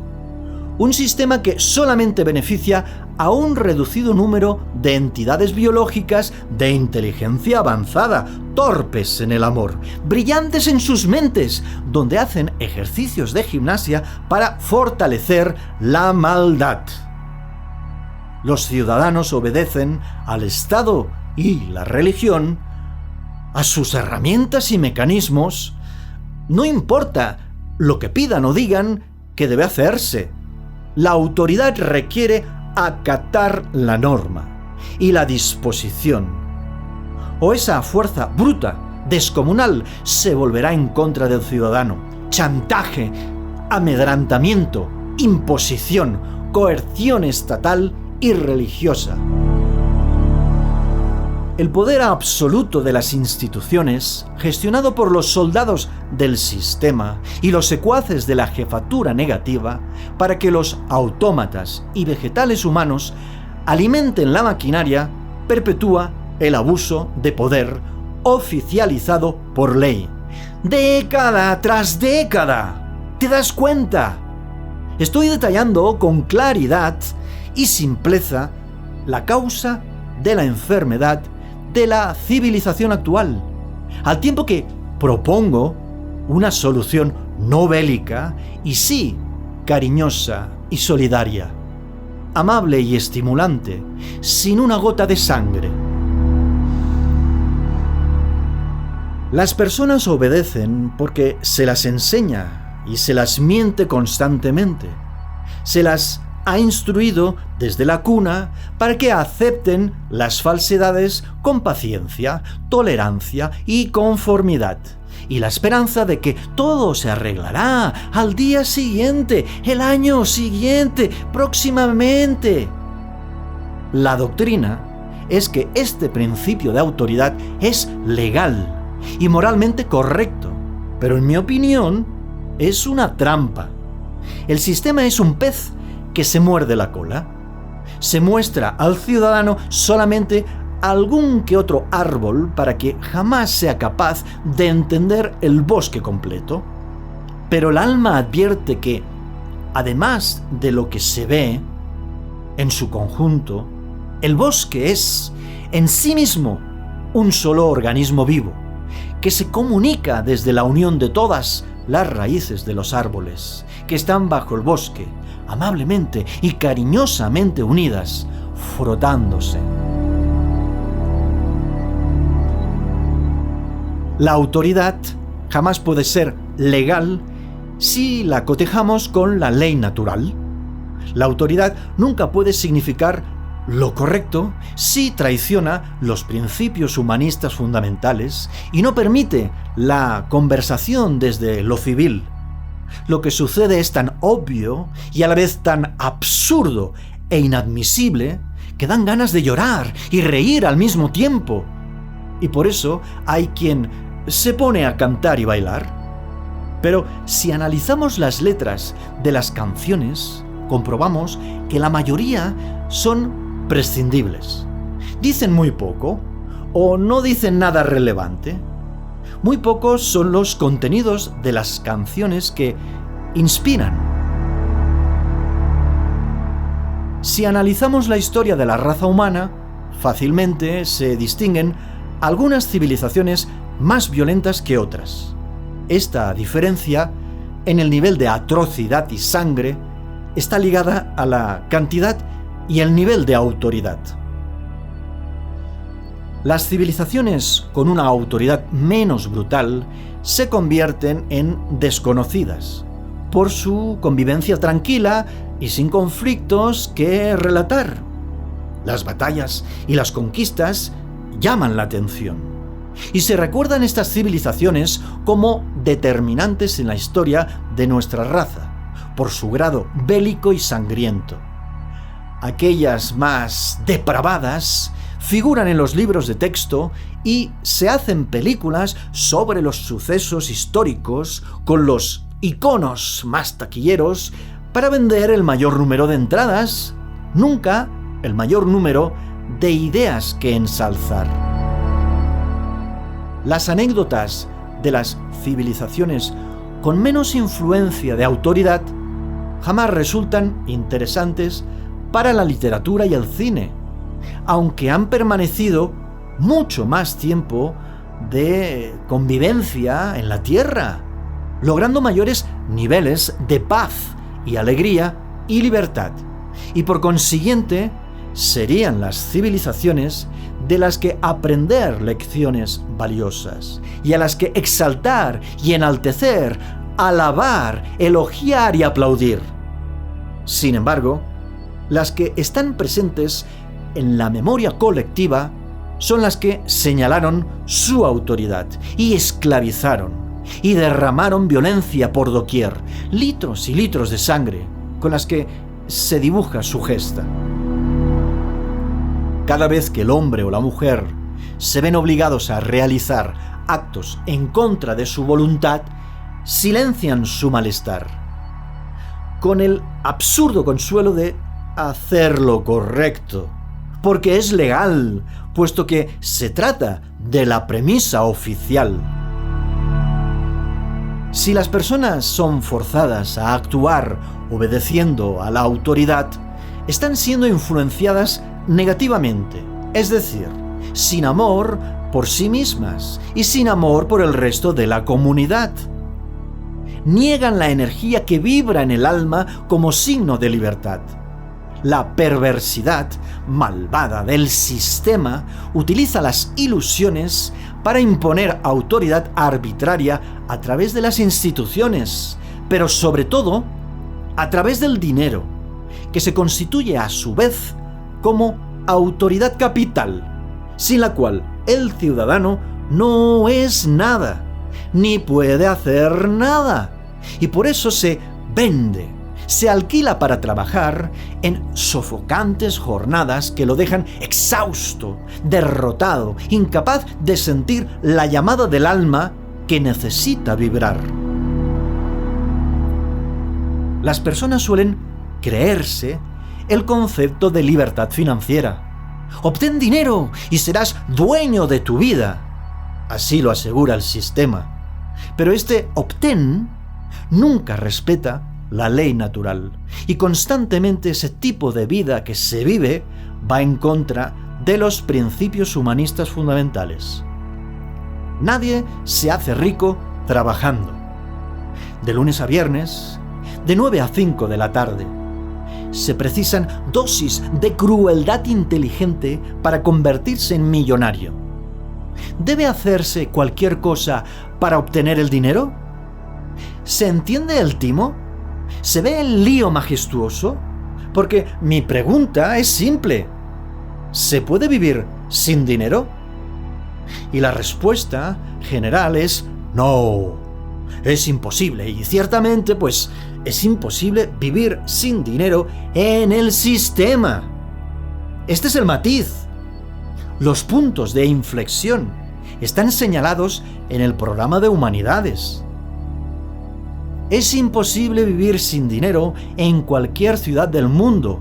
Speaker 3: Un sistema que solamente beneficia a un reducido número de entidades biológicas de inteligencia avanzada, torpes en el amor, brillantes en sus mentes, donde hacen ejercicios de gimnasia para fortalecer la maldad. Los ciudadanos obedecen al Estado y la religión, a sus herramientas y mecanismos. No importa lo que pidan o digan que debe hacerse. La autoridad requiere acatar la norma y la disposición. O esa fuerza bruta, descomunal, se volverá en contra del ciudadano. Chantaje, amedrantamiento, imposición, coerción estatal y religiosa. El poder absoluto de las instituciones, gestionado por los soldados del sistema y los secuaces de la jefatura negativa, para que los autómatas y vegetales humanos alimenten la maquinaria, perpetúa el abuso de poder oficializado por ley. Década tras década. ¿Te das cuenta? Estoy detallando con claridad y simpleza la causa de la enfermedad de la civilización actual, al tiempo que propongo una solución no bélica y sí cariñosa y solidaria, amable y estimulante, sin una gota de sangre. Las personas obedecen porque se las enseña y se las miente constantemente. Se las ha instruido desde la cuna para que acepten las falsedades con paciencia, tolerancia y conformidad, y la esperanza de que todo se arreglará al día siguiente, el año siguiente, próximamente. La doctrina es que este principio de autoridad es legal y moralmente correcto, pero en mi opinión es una trampa. El sistema es un pez que se muerde la cola. Se muestra al ciudadano solamente algún que otro árbol para que jamás sea capaz de entender el bosque completo. Pero el alma advierte que, además de lo que se ve en su conjunto, el bosque es en sí mismo un solo organismo vivo, que se comunica desde la unión de todas las raíces de los árboles que están bajo el bosque, amablemente y cariñosamente unidas, frotándose. La autoridad jamás puede ser legal si la cotejamos con la ley natural. La autoridad nunca puede significar lo correcto si traiciona los principios humanistas fundamentales y no permite la conversación desde lo civil. Lo que sucede es tan obvio y a la vez tan absurdo e inadmisible que dan ganas de llorar y reír al mismo tiempo. Y por eso hay quien se pone a cantar y bailar. Pero si analizamos las letras de las canciones, comprobamos que la mayoría son prescindibles. Dicen muy poco o no dicen nada relevante. Muy pocos son los contenidos de las canciones que inspiran. Si analizamos la historia de la raza humana, fácilmente se distinguen algunas civilizaciones más violentas que otras. Esta diferencia en el nivel de atrocidad y sangre está ligada a la cantidad y el nivel de autoridad. Las civilizaciones con una autoridad menos brutal se convierten en desconocidas por su convivencia tranquila y sin conflictos que relatar. Las batallas y las conquistas llaman la atención y se recuerdan estas civilizaciones como determinantes en la historia de nuestra raza por su grado bélico y sangriento. Aquellas más depravadas figuran en los libros de texto y se hacen películas sobre los sucesos históricos con los iconos más taquilleros para vender el mayor número de entradas, nunca el mayor número de ideas que ensalzar. Las anécdotas de las civilizaciones con menos influencia de autoridad jamás resultan interesantes para la literatura y el cine, aunque han permanecido mucho más tiempo de convivencia en la Tierra, logrando mayores niveles de paz y alegría y libertad, y por consiguiente serían las civilizaciones de las que aprender lecciones valiosas, y a las que exaltar y enaltecer, alabar, elogiar y aplaudir. Sin embargo, las que están presentes en la memoria colectiva son las que señalaron su autoridad y esclavizaron y derramaron violencia por doquier, litros y litros de sangre con las que se dibuja su gesta. Cada vez que el hombre o la mujer se ven obligados a realizar actos en contra de su voluntad, silencian su malestar, con el absurdo consuelo de hacer lo correcto, porque es legal, puesto que se trata de la premisa oficial. Si las personas son forzadas a actuar obedeciendo a la autoridad, están siendo influenciadas negativamente, es decir, sin amor por sí mismas y sin amor por el resto de la comunidad. Niegan la energía que vibra en el alma como signo de libertad. La perversidad malvada del sistema utiliza las ilusiones para imponer autoridad arbitraria a través de las instituciones, pero sobre todo a través del dinero, que se constituye a su vez como autoridad capital, sin la cual el ciudadano no es nada, ni puede hacer nada, y por eso se vende, se alquila para trabajar en sofocantes jornadas que lo dejan exhausto, derrotado, incapaz de sentir la llamada del alma que necesita vibrar. Las personas suelen creerse el concepto de libertad financiera. Obtén dinero y serás dueño de tu vida. Así lo asegura el sistema. Pero este obtén nunca respeta la ley natural, y constantemente ese tipo de vida que se vive va en contra de los principios humanistas fundamentales. Nadie se hace rico trabajando. De lunes a viernes, de 9 a 5 de la tarde, se precisan dosis de crueldad inteligente para convertirse en millonario. ¿Debe hacerse cualquier cosa para obtener el dinero? ¿Se entiende el timo? ¿Se ve el lío majestuoso? Porque mi pregunta es simple. ¿Se puede vivir sin dinero? Y la respuesta general es no. Es imposible, y ciertamente, pues, es imposible vivir sin dinero en el sistema. Este es el matiz. Los puntos de inflexión están señalados en el programa de humanidades. Es imposible vivir sin dinero en cualquier ciudad del mundo,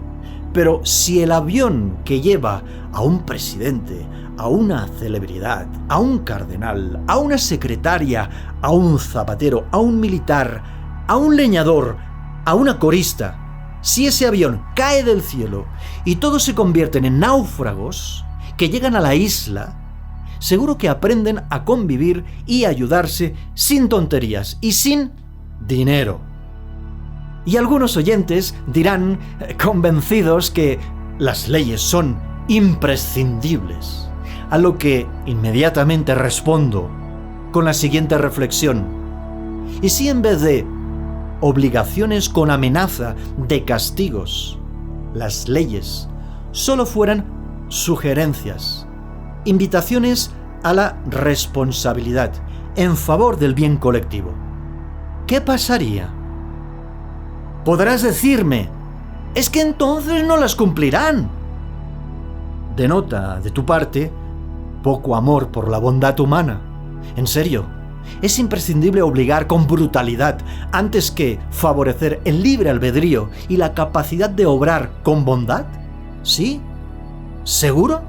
Speaker 3: pero si el avión que lleva a un presidente, a una celebridad, a un cardenal, a una secretaria, a un zapatero, a un militar, a un leñador, a una corista, si ese avión cae del cielo y todos se convierten en náufragos que llegan a la isla, seguro que aprenden a convivir y ayudarse sin tonterías y sin dinero. Y algunos oyentes dirán, convencidos, que las leyes son imprescindibles, a lo que inmediatamente respondo con la siguiente reflexión: ¿y si en vez de obligaciones con amenaza de castigos, las leyes solo fueran sugerencias, invitaciones a la responsabilidad en favor del bien colectivo? ¿Qué pasaría? Podrás decirme, es que entonces no las cumplirán. Denota de tu parte poco amor por la bondad humana. En serio, ¿Es imprescindible obligar con brutalidad antes que favorecer el libre albedrío y la capacidad de obrar con bondad? ¿Sí? ¿Seguro?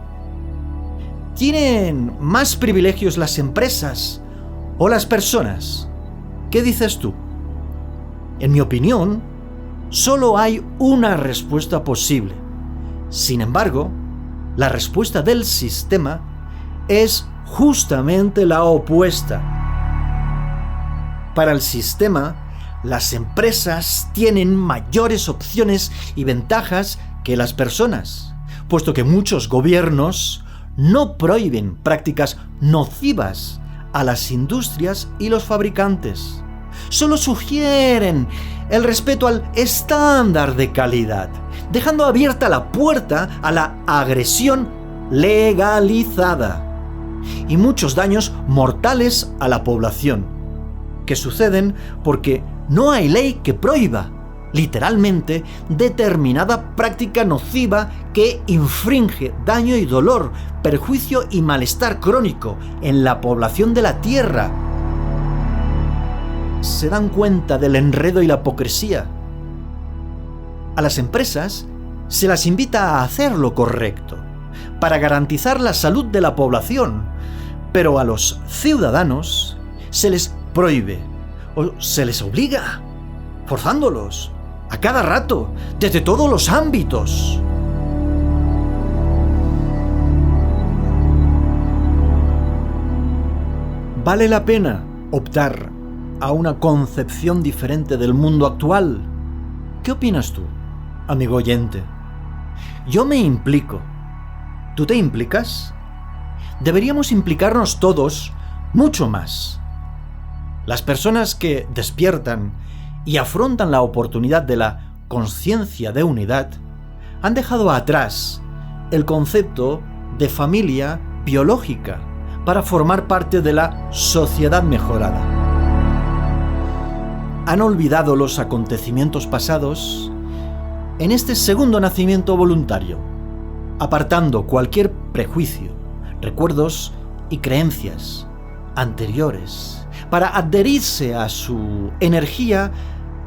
Speaker 3: ¿Tienen más privilegios las empresas o las personas? ¿Qué dices tú? En mi opinión, solo hay una respuesta posible. Sin embargo, la respuesta del sistema es justamente la opuesta. Para el sistema, las empresas tienen mayores opciones y ventajas que las personas, puesto que muchos gobiernos no prohíben prácticas nocivas a las industrias y los fabricantes. Solo sugieren el respeto al estándar de calidad, dejando abierta la puerta a la agresión legalizada y muchos daños mortales a la población, que suceden porque no hay ley que prohíba, literalmente, determinada práctica nociva que infringe daño y dolor, perjuicio y malestar crónico en la población de la Tierra. ¿Se dan cuenta del enredo y la hipocresía? A las empresas se las invita a hacer lo correcto, para garantizar la salud de la población, pero a los ciudadanos se les prohíbe o se les obliga, forzándolos a cada rato, desde todos los ámbitos. ¿Vale la pena optar a una concepción diferente del mundo actual? ¿Qué opinas tú, amigo oyente? Yo me implico. ¿Tú te implicas? Deberíamos implicarnos todos mucho más. Las personas que despiertan y afrontan la oportunidad de la conciencia de unidad han dejado atrás el concepto de familia biológica para formar parte de la sociedad mejorada. Han olvidado los acontecimientos pasados en este segundo nacimiento voluntario, apartando cualquier prejuicio, recuerdos y creencias anteriores para adherirse a su energía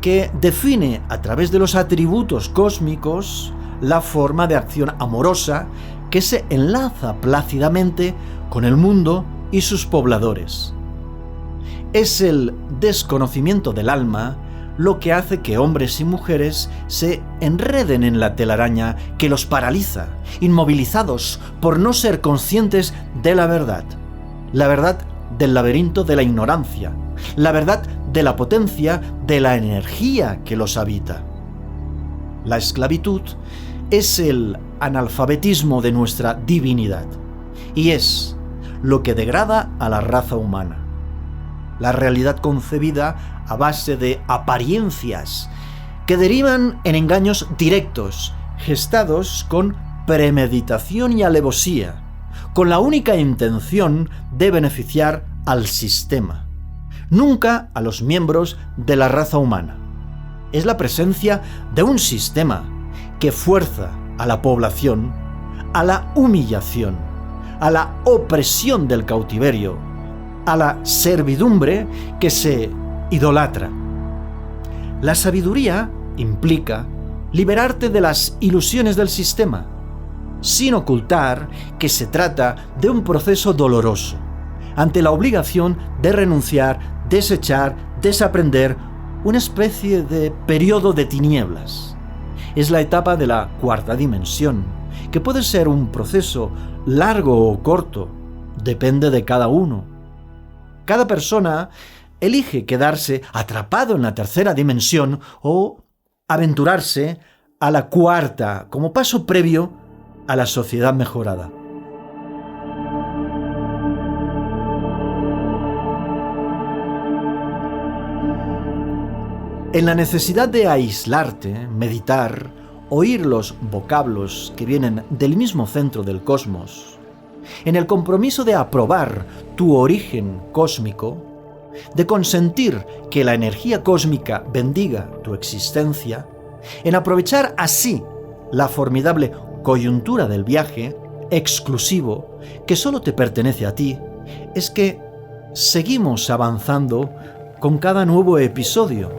Speaker 3: que define a través de los atributos cósmicos la forma de acción amorosa que se enlaza plácidamente con el mundo y sus pobladores. Es el desconocimiento del alma lo que hace que hombres y mujeres se enreden en la telaraña que los paraliza, inmovilizados por no ser conscientes de la verdad del laberinto de la ignorancia, la verdad de la potencia de la energía que los habita. La esclavitud es el analfabetismo de nuestra divinidad y es lo que degrada a la raza humana. La realidad concebida a base de apariencias que derivan en engaños directos, gestados con premeditación y alevosía, con la única intención de beneficiar al sistema, nunca a los miembros de la raza humana. Es la presencia de un sistema que fuerza a la población a la humillación, a la opresión del cautiverio, a la servidumbre que se idolatra. La sabiduría implica liberarte de las ilusiones del sistema, sin ocultar que se trata de un proceso doloroso, ante la obligación de renunciar, desechar, desaprender, una especie de periodo de tinieblas. Es la etapa de la cuarta dimensión, que puede ser un proceso largo o corto, depende de cada uno. Cada persona elige quedarse atrapado en la tercera dimensión o aventurarse a la cuarta como paso previo a la sociedad mejorada. En la necesidad de aislarte, meditar, oír los vocablos que vienen del mismo centro del cosmos, en el compromiso de aprobar tu origen cósmico, de consentir que la energía cósmica bendiga tu existencia, en aprovechar así la formidable coyuntura del viaje exclusivo que solo te pertenece a ti, es que seguimos avanzando con cada nuevo episodio.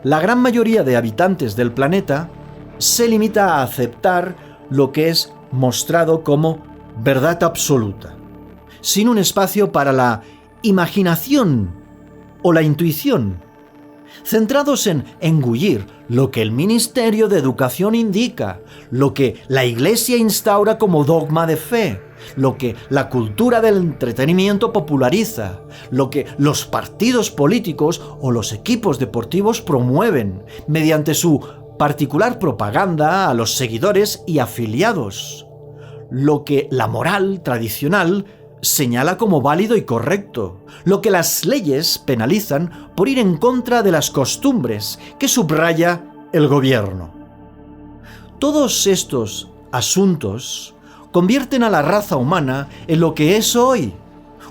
Speaker 3: La gran mayoría de habitantes del planeta se limita a aceptar lo que es mostrado como verdad absoluta, sin un espacio para la imaginación o la intuición, centrados en engullir lo que el Ministerio de Educación indica, lo que la Iglesia instaura como dogma de fe, lo que la cultura del entretenimiento populariza, lo que los partidos políticos o los equipos deportivos promueven mediante su particular propaganda a los seguidores y afiliados, lo que la moral tradicional señala como válido y correcto, lo que las leyes penalizan por ir en contra de las costumbres que subraya el gobierno. Todos estos asuntos convierten a la raza humana en lo que es hoy,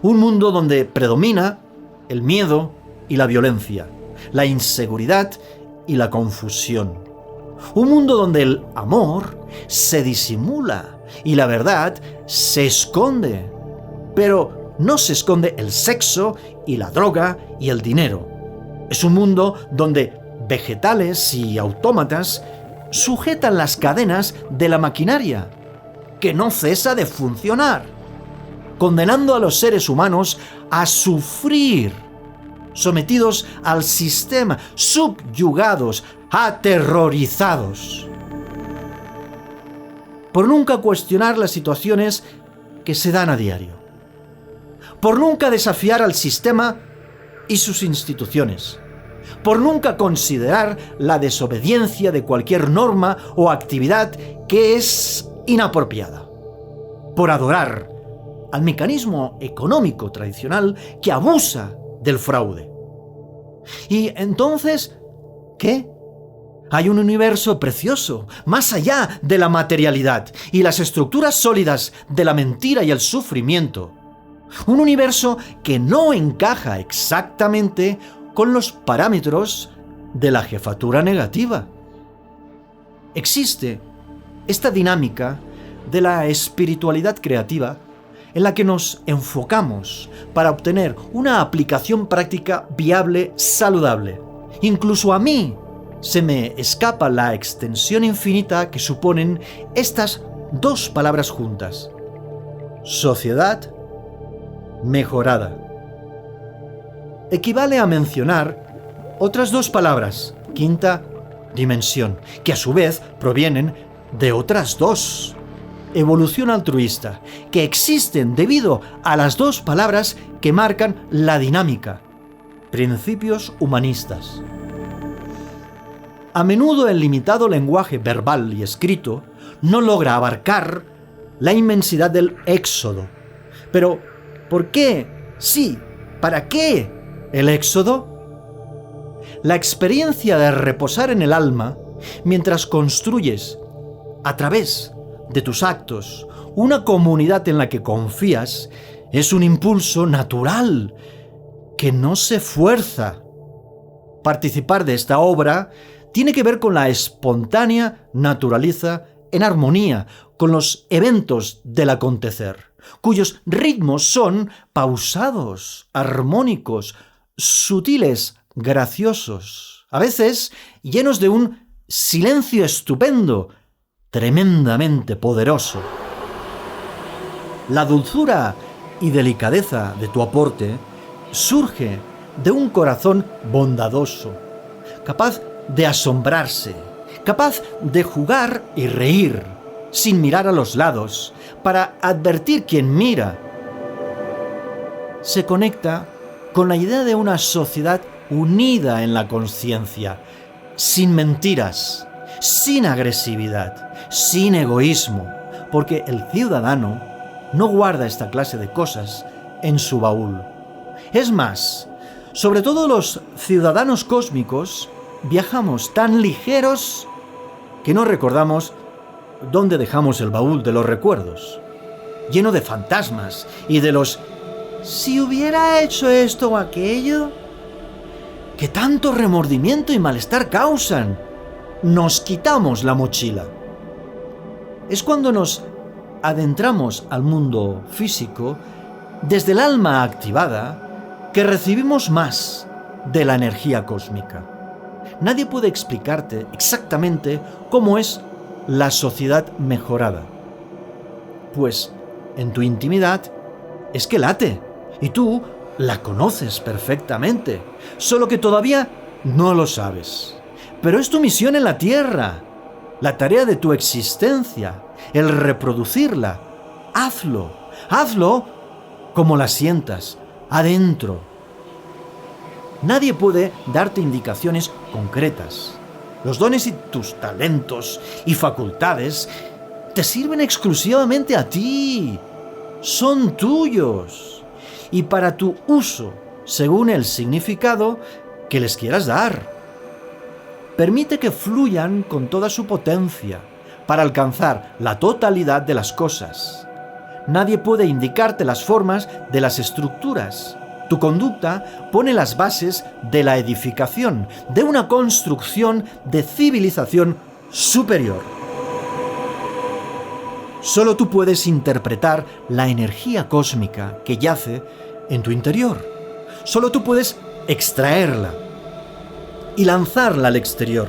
Speaker 3: un mundo donde predomina el miedo y la violencia, la inseguridad y la confusión. Un mundo donde el amor se disimula y la verdad se esconde. Pero no se esconde el sexo y la droga y el dinero. Es un mundo donde vegetales y autómatas sujetan las cadenas de la maquinaria, que no cesa de funcionar, condenando a los seres humanos a sufrir, sometidos al sistema, subyugados, aterrorizados, por nunca cuestionar las situaciones que se dan a diario, por nunca desafiar al sistema y sus instituciones, por nunca considerar la desobediencia de cualquier norma o actividad que es inapropiada, por adorar al mecanismo económico tradicional que abusa del fraude. Y entonces, ¿qué? Hay un universo precioso, más allá de la materialidad y las estructuras sólidas de la mentira y el sufrimiento. Un universo que no encaja exactamente con los parámetros de la jefatura negativa. Existe esta dinámica de la espiritualidad creativa en la que nos enfocamos para obtener una aplicación práctica viable, saludable. Incluso a mí se me escapa la extensión infinita que suponen estas dos palabras juntas: sociedad mejorada. Equivale a mencionar otras dos palabras, quinta dimensión, que a su vez provienen de otras dos, evolución altruista, que existen debido a las dos palabras que marcan la dinámica, principios humanistas. A menudo el limitado lenguaje verbal y escrito no logra abarcar la inmensidad del éxodo. Pero, ¿por qué? Sí, ¿para qué el éxodo? La experiencia de reposar en el alma mientras construyes, a través de tus actos, una comunidad en la que confías, es un impulso natural que no se fuerza. Participar de esta obra tiene que ver con la espontánea naturaleza en armonía con los eventos del acontecer, cuyos ritmos son pausados, armónicos, sutiles, graciosos, a veces llenos de un silencio estupendo, tremendamente poderoso. La dulzura y delicadeza de tu aporte surge de un corazón bondadoso, capaz de asombrarse, capaz de jugar y reír, sin mirar a los lados, para advertir quien mira. Se conecta con la idea de una sociedad unida en la conciencia, sin mentiras, sin agresividad, sin egoísmo, porque el ciudadano no guarda esta clase de cosas en su baúl. Es más, sobre todo los ciudadanos cósmicos, viajamos tan ligeros que no recordamos dónde dejamos el baúl de los recuerdos, lleno de fantasmas y de los «si hubiera hecho esto o aquello», que tanto remordimiento y malestar causan. Nos quitamos la mochila. Es cuando nos adentramos al mundo físico desde el alma activada que recibimos más de la energía cósmica. Nadie puede explicarte exactamente cómo es la sociedad mejorada. Pues en tu intimidad es que late y tú la conoces perfectamente, solo que todavía no lo sabes. Pero es tu misión en la Tierra, la tarea de tu existencia, el reproducirla. Hazlo como la sientas, adentro. Nadie puede darte indicaciones concretas. Los dones y tus talentos y facultades te sirven exclusivamente a ti. Son tuyos. Y para tu uso, según el significado que les quieras dar. Permite que fluyan con toda su potencia para alcanzar la totalidad de las cosas. Nadie puede indicarte las formas de las estructuras. Tu conducta pone las bases de la edificación, de una construcción de civilización superior. Solo tú puedes interpretar la energía cósmica que yace en tu interior. Solo tú puedes extraerla y lanzarla al exterior,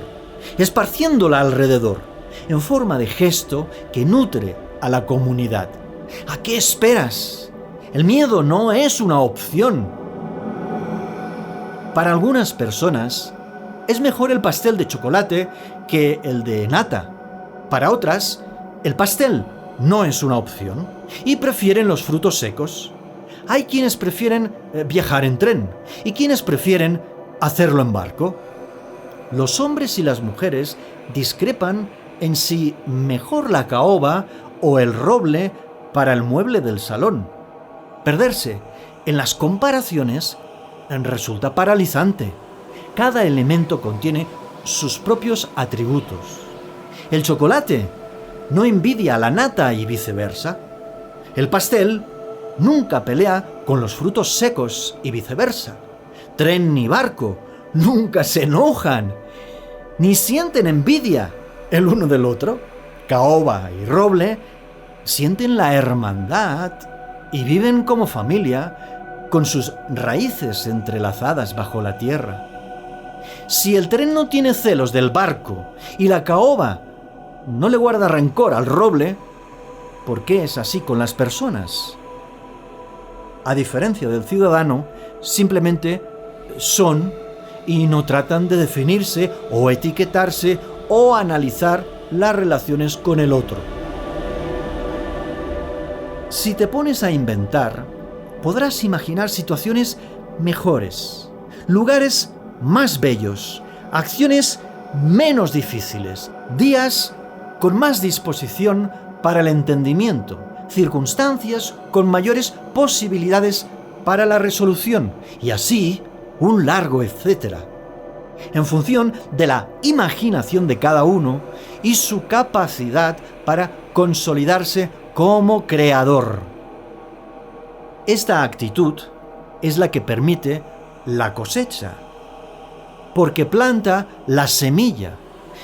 Speaker 3: esparciéndola alrededor, en forma de gesto que nutre a la comunidad. ¿A qué esperas? El miedo no es una opción. Para algunas personas, es mejor el pastel de chocolate que el de nata. Para otras, el pastel no es una opción y prefieren los frutos secos. Hay quienes prefieren viajar en tren y quienes prefieren hacerlo en barco. Los hombres y las mujeres discrepan en si mejor la caoba o el roble para el mueble del salón. Perderse en las comparaciones resulta paralizante. Cada elemento contiene sus propios atributos. El chocolate no envidia a la nata y viceversa. El pastel nunca pelea con los frutos secos y viceversa. Tren ni barco nunca se enojan, ni sienten envidia el uno del otro. Caoba y roble sienten la hermandad y viven como familia con sus raíces entrelazadas bajo la tierra. Si el tren no tiene celos del barco y la caoba no le guarda rencor al roble, ¿por qué es así con las personas? A diferencia del ciudadano, simplemente son y no tratan de definirse o etiquetarse o analizar las relaciones con el otro. Si te pones a inventar, podrás imaginar situaciones mejores, lugares más bellos, acciones menos difíciles, días con más disposición para el entendimiento, circunstancias con mayores posibilidades para la resolución, y así un largo etcétera, en función de la imaginación de cada uno y su capacidad para consolidarse como creador. Esta actitud es la que permite la cosecha, porque planta la semilla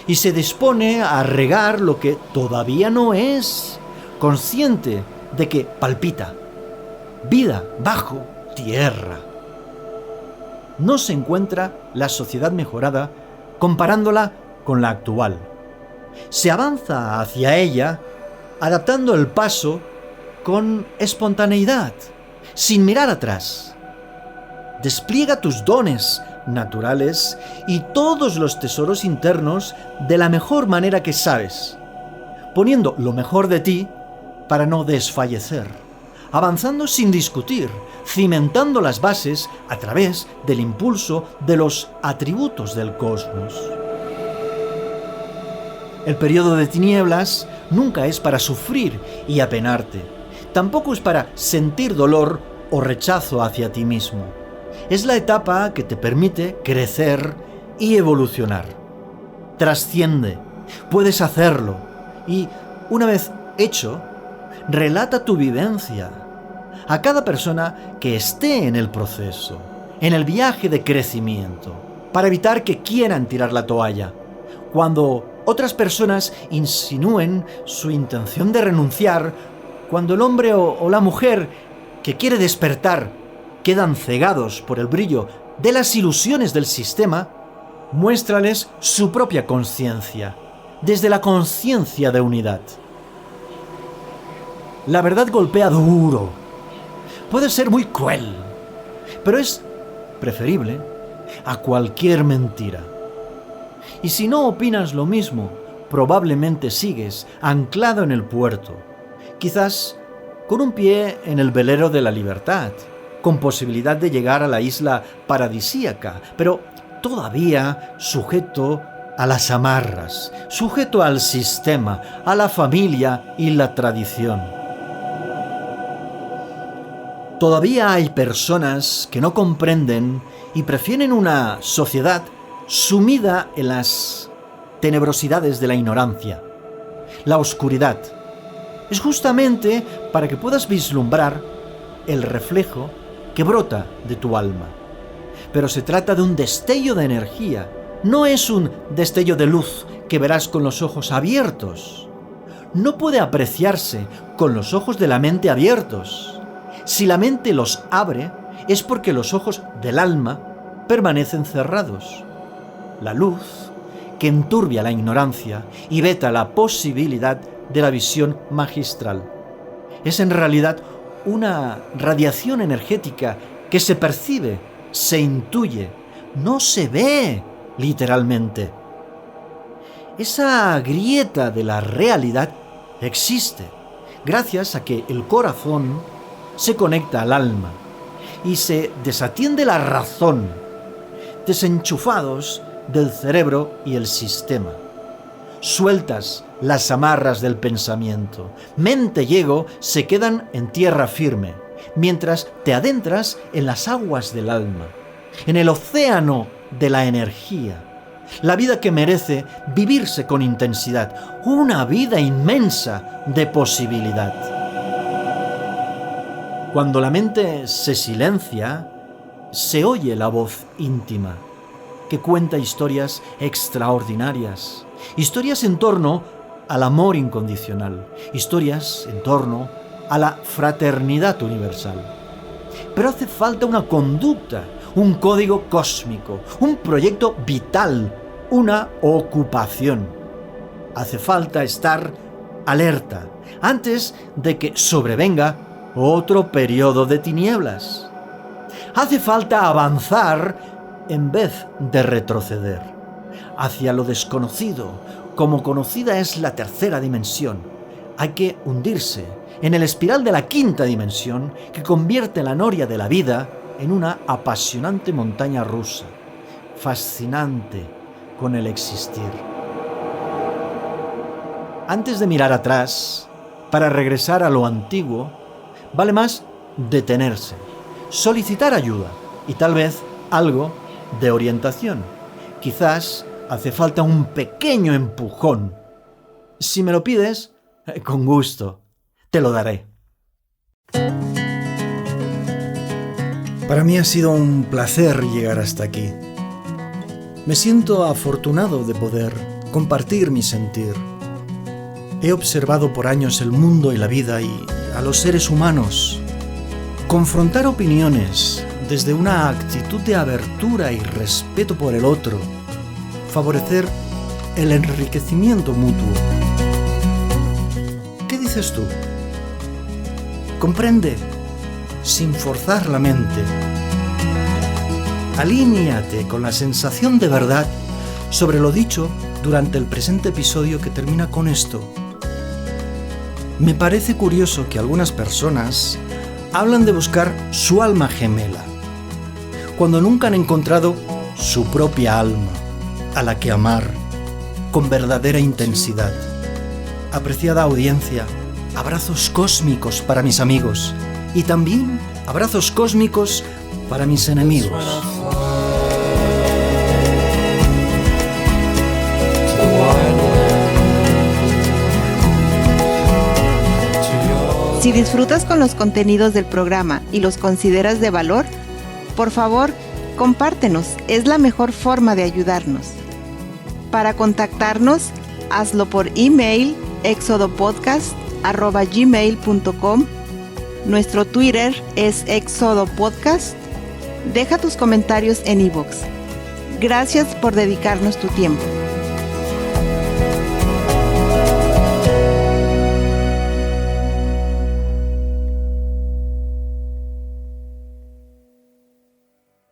Speaker 3: y se dispone a regar lo que todavía no es, consciente de que palpita vida bajo tierra. No se encuentra la sociedad mejorada comparándola con la actual. Se avanza hacia ella adaptando el paso con espontaneidad, sin mirar atrás. Despliega tus dones naturales y todos los tesoros internos de la mejor manera que sabes, poniendo lo mejor de ti para no desfallecer, avanzando sin discutir, cimentando las bases a través del impulso de los atributos del cosmos. El periodo de tinieblas nunca es para sufrir y apenarte, tampoco es para sentir dolor o rechazo hacia ti mismo. Es la etapa que te permite crecer y evolucionar. Trasciende, puedes hacerlo y, una vez hecho, relata tu vivencia a cada persona que esté en el proceso, en el viaje de crecimiento, para evitar que quieran tirar la toalla. Cuando otras personas insinúen su intención de renunciar, cuando el hombre o la mujer que quiere despertar quedan cegados por el brillo de las ilusiones del sistema, muéstrales su propia conciencia, desde la conciencia de unidad. La verdad golpea duro. Puede ser muy cruel, pero es preferible a cualquier mentira. Y si no opinas lo mismo, probablemente sigues anclado en el puerto, quizás con un pie en el velero de la libertad, con posibilidad de llegar a la isla paradisíaca, pero todavía sujeto a las amarras, sujeto al sistema, a la familia y la tradición. Todavía hay personas que no comprenden y prefieren una sociedad sumida en las tenebrosidades de la ignorancia. La oscuridad es justamente para que puedas vislumbrar el reflejo que brota de tu alma. Pero se trata de un destello de energía, no es un destello de luz que verás con los ojos abiertos. No puede apreciarse con los ojos de la mente abiertos. Si la mente los abre, es porque los ojos del alma permanecen cerrados. La luz, que enturbia la ignorancia y veta la posibilidad de la visión magistral, es en realidad una radiación energética que se percibe, se intuye, no se ve literalmente. Esa grieta de la realidad existe gracias a que el corazón se conecta al alma y se desatiende la razón, desenchufados del cerebro y el sistema. Sueltas las amarras del pensamiento, mente y ego se quedan en tierra firme, mientras te adentras en las aguas del alma, en el océano de la energía, la vida que merece vivirse con intensidad, una vida inmensa de posibilidad. Cuando la mente se silencia, se oye la voz íntima, que cuenta historias extraordinarias, historias en torno al amor incondicional, historias en torno a la fraternidad universal. Pero hace falta una conducta, un código cósmico, un proyecto vital, una ocupación. Hace falta estar alerta antes de que sobrevenga otro periodo de tinieblas. Hace falta avanzar en vez de retroceder hacia lo desconocido, como conocida es la tercera dimensión. Hay que hundirse en el espiral de la quinta dimensión que convierte la noria de la vida en una apasionante montaña rusa, fascinante con el existir. Antes de mirar atrás, para regresar a lo antiguo, vale más detenerse, solicitar ayuda y tal vez algo de orientación. Quizás hace falta un pequeño empujón. Si me lo pides, con gusto, te lo daré. Para mí ha sido un placer llegar hasta aquí. Me siento afortunado de poder compartir mi sentir. He observado por años el mundo y la vida y a los seres humanos. Confrontar opiniones desde una actitud de abertura y respeto por el otro. Favorecer el enriquecimiento mutuo. ¿Qué dices tú? Comprende, sin forzar la mente. Alíñate con la sensación de verdad sobre lo dicho durante el presente episodio que termina con esto. Me parece curioso que algunas personas hablan de buscar su alma gemela, cuando nunca han encontrado su propia alma, a la que amar con verdadera intensidad. Apreciada audiencia, abrazos cósmicos para mis amigos y también abrazos cósmicos para mis enemigos.
Speaker 6: Si disfrutas con los contenidos del programa y los consideras de valor, por favor, compártenos, es la mejor forma de ayudarnos. Para contactarnos, hazlo por email exodopodcast@gmail.com Nuestro Twitter es Éxodo Podcast. Deja tus comentarios en iVoox. Gracias por dedicarnos tu tiempo.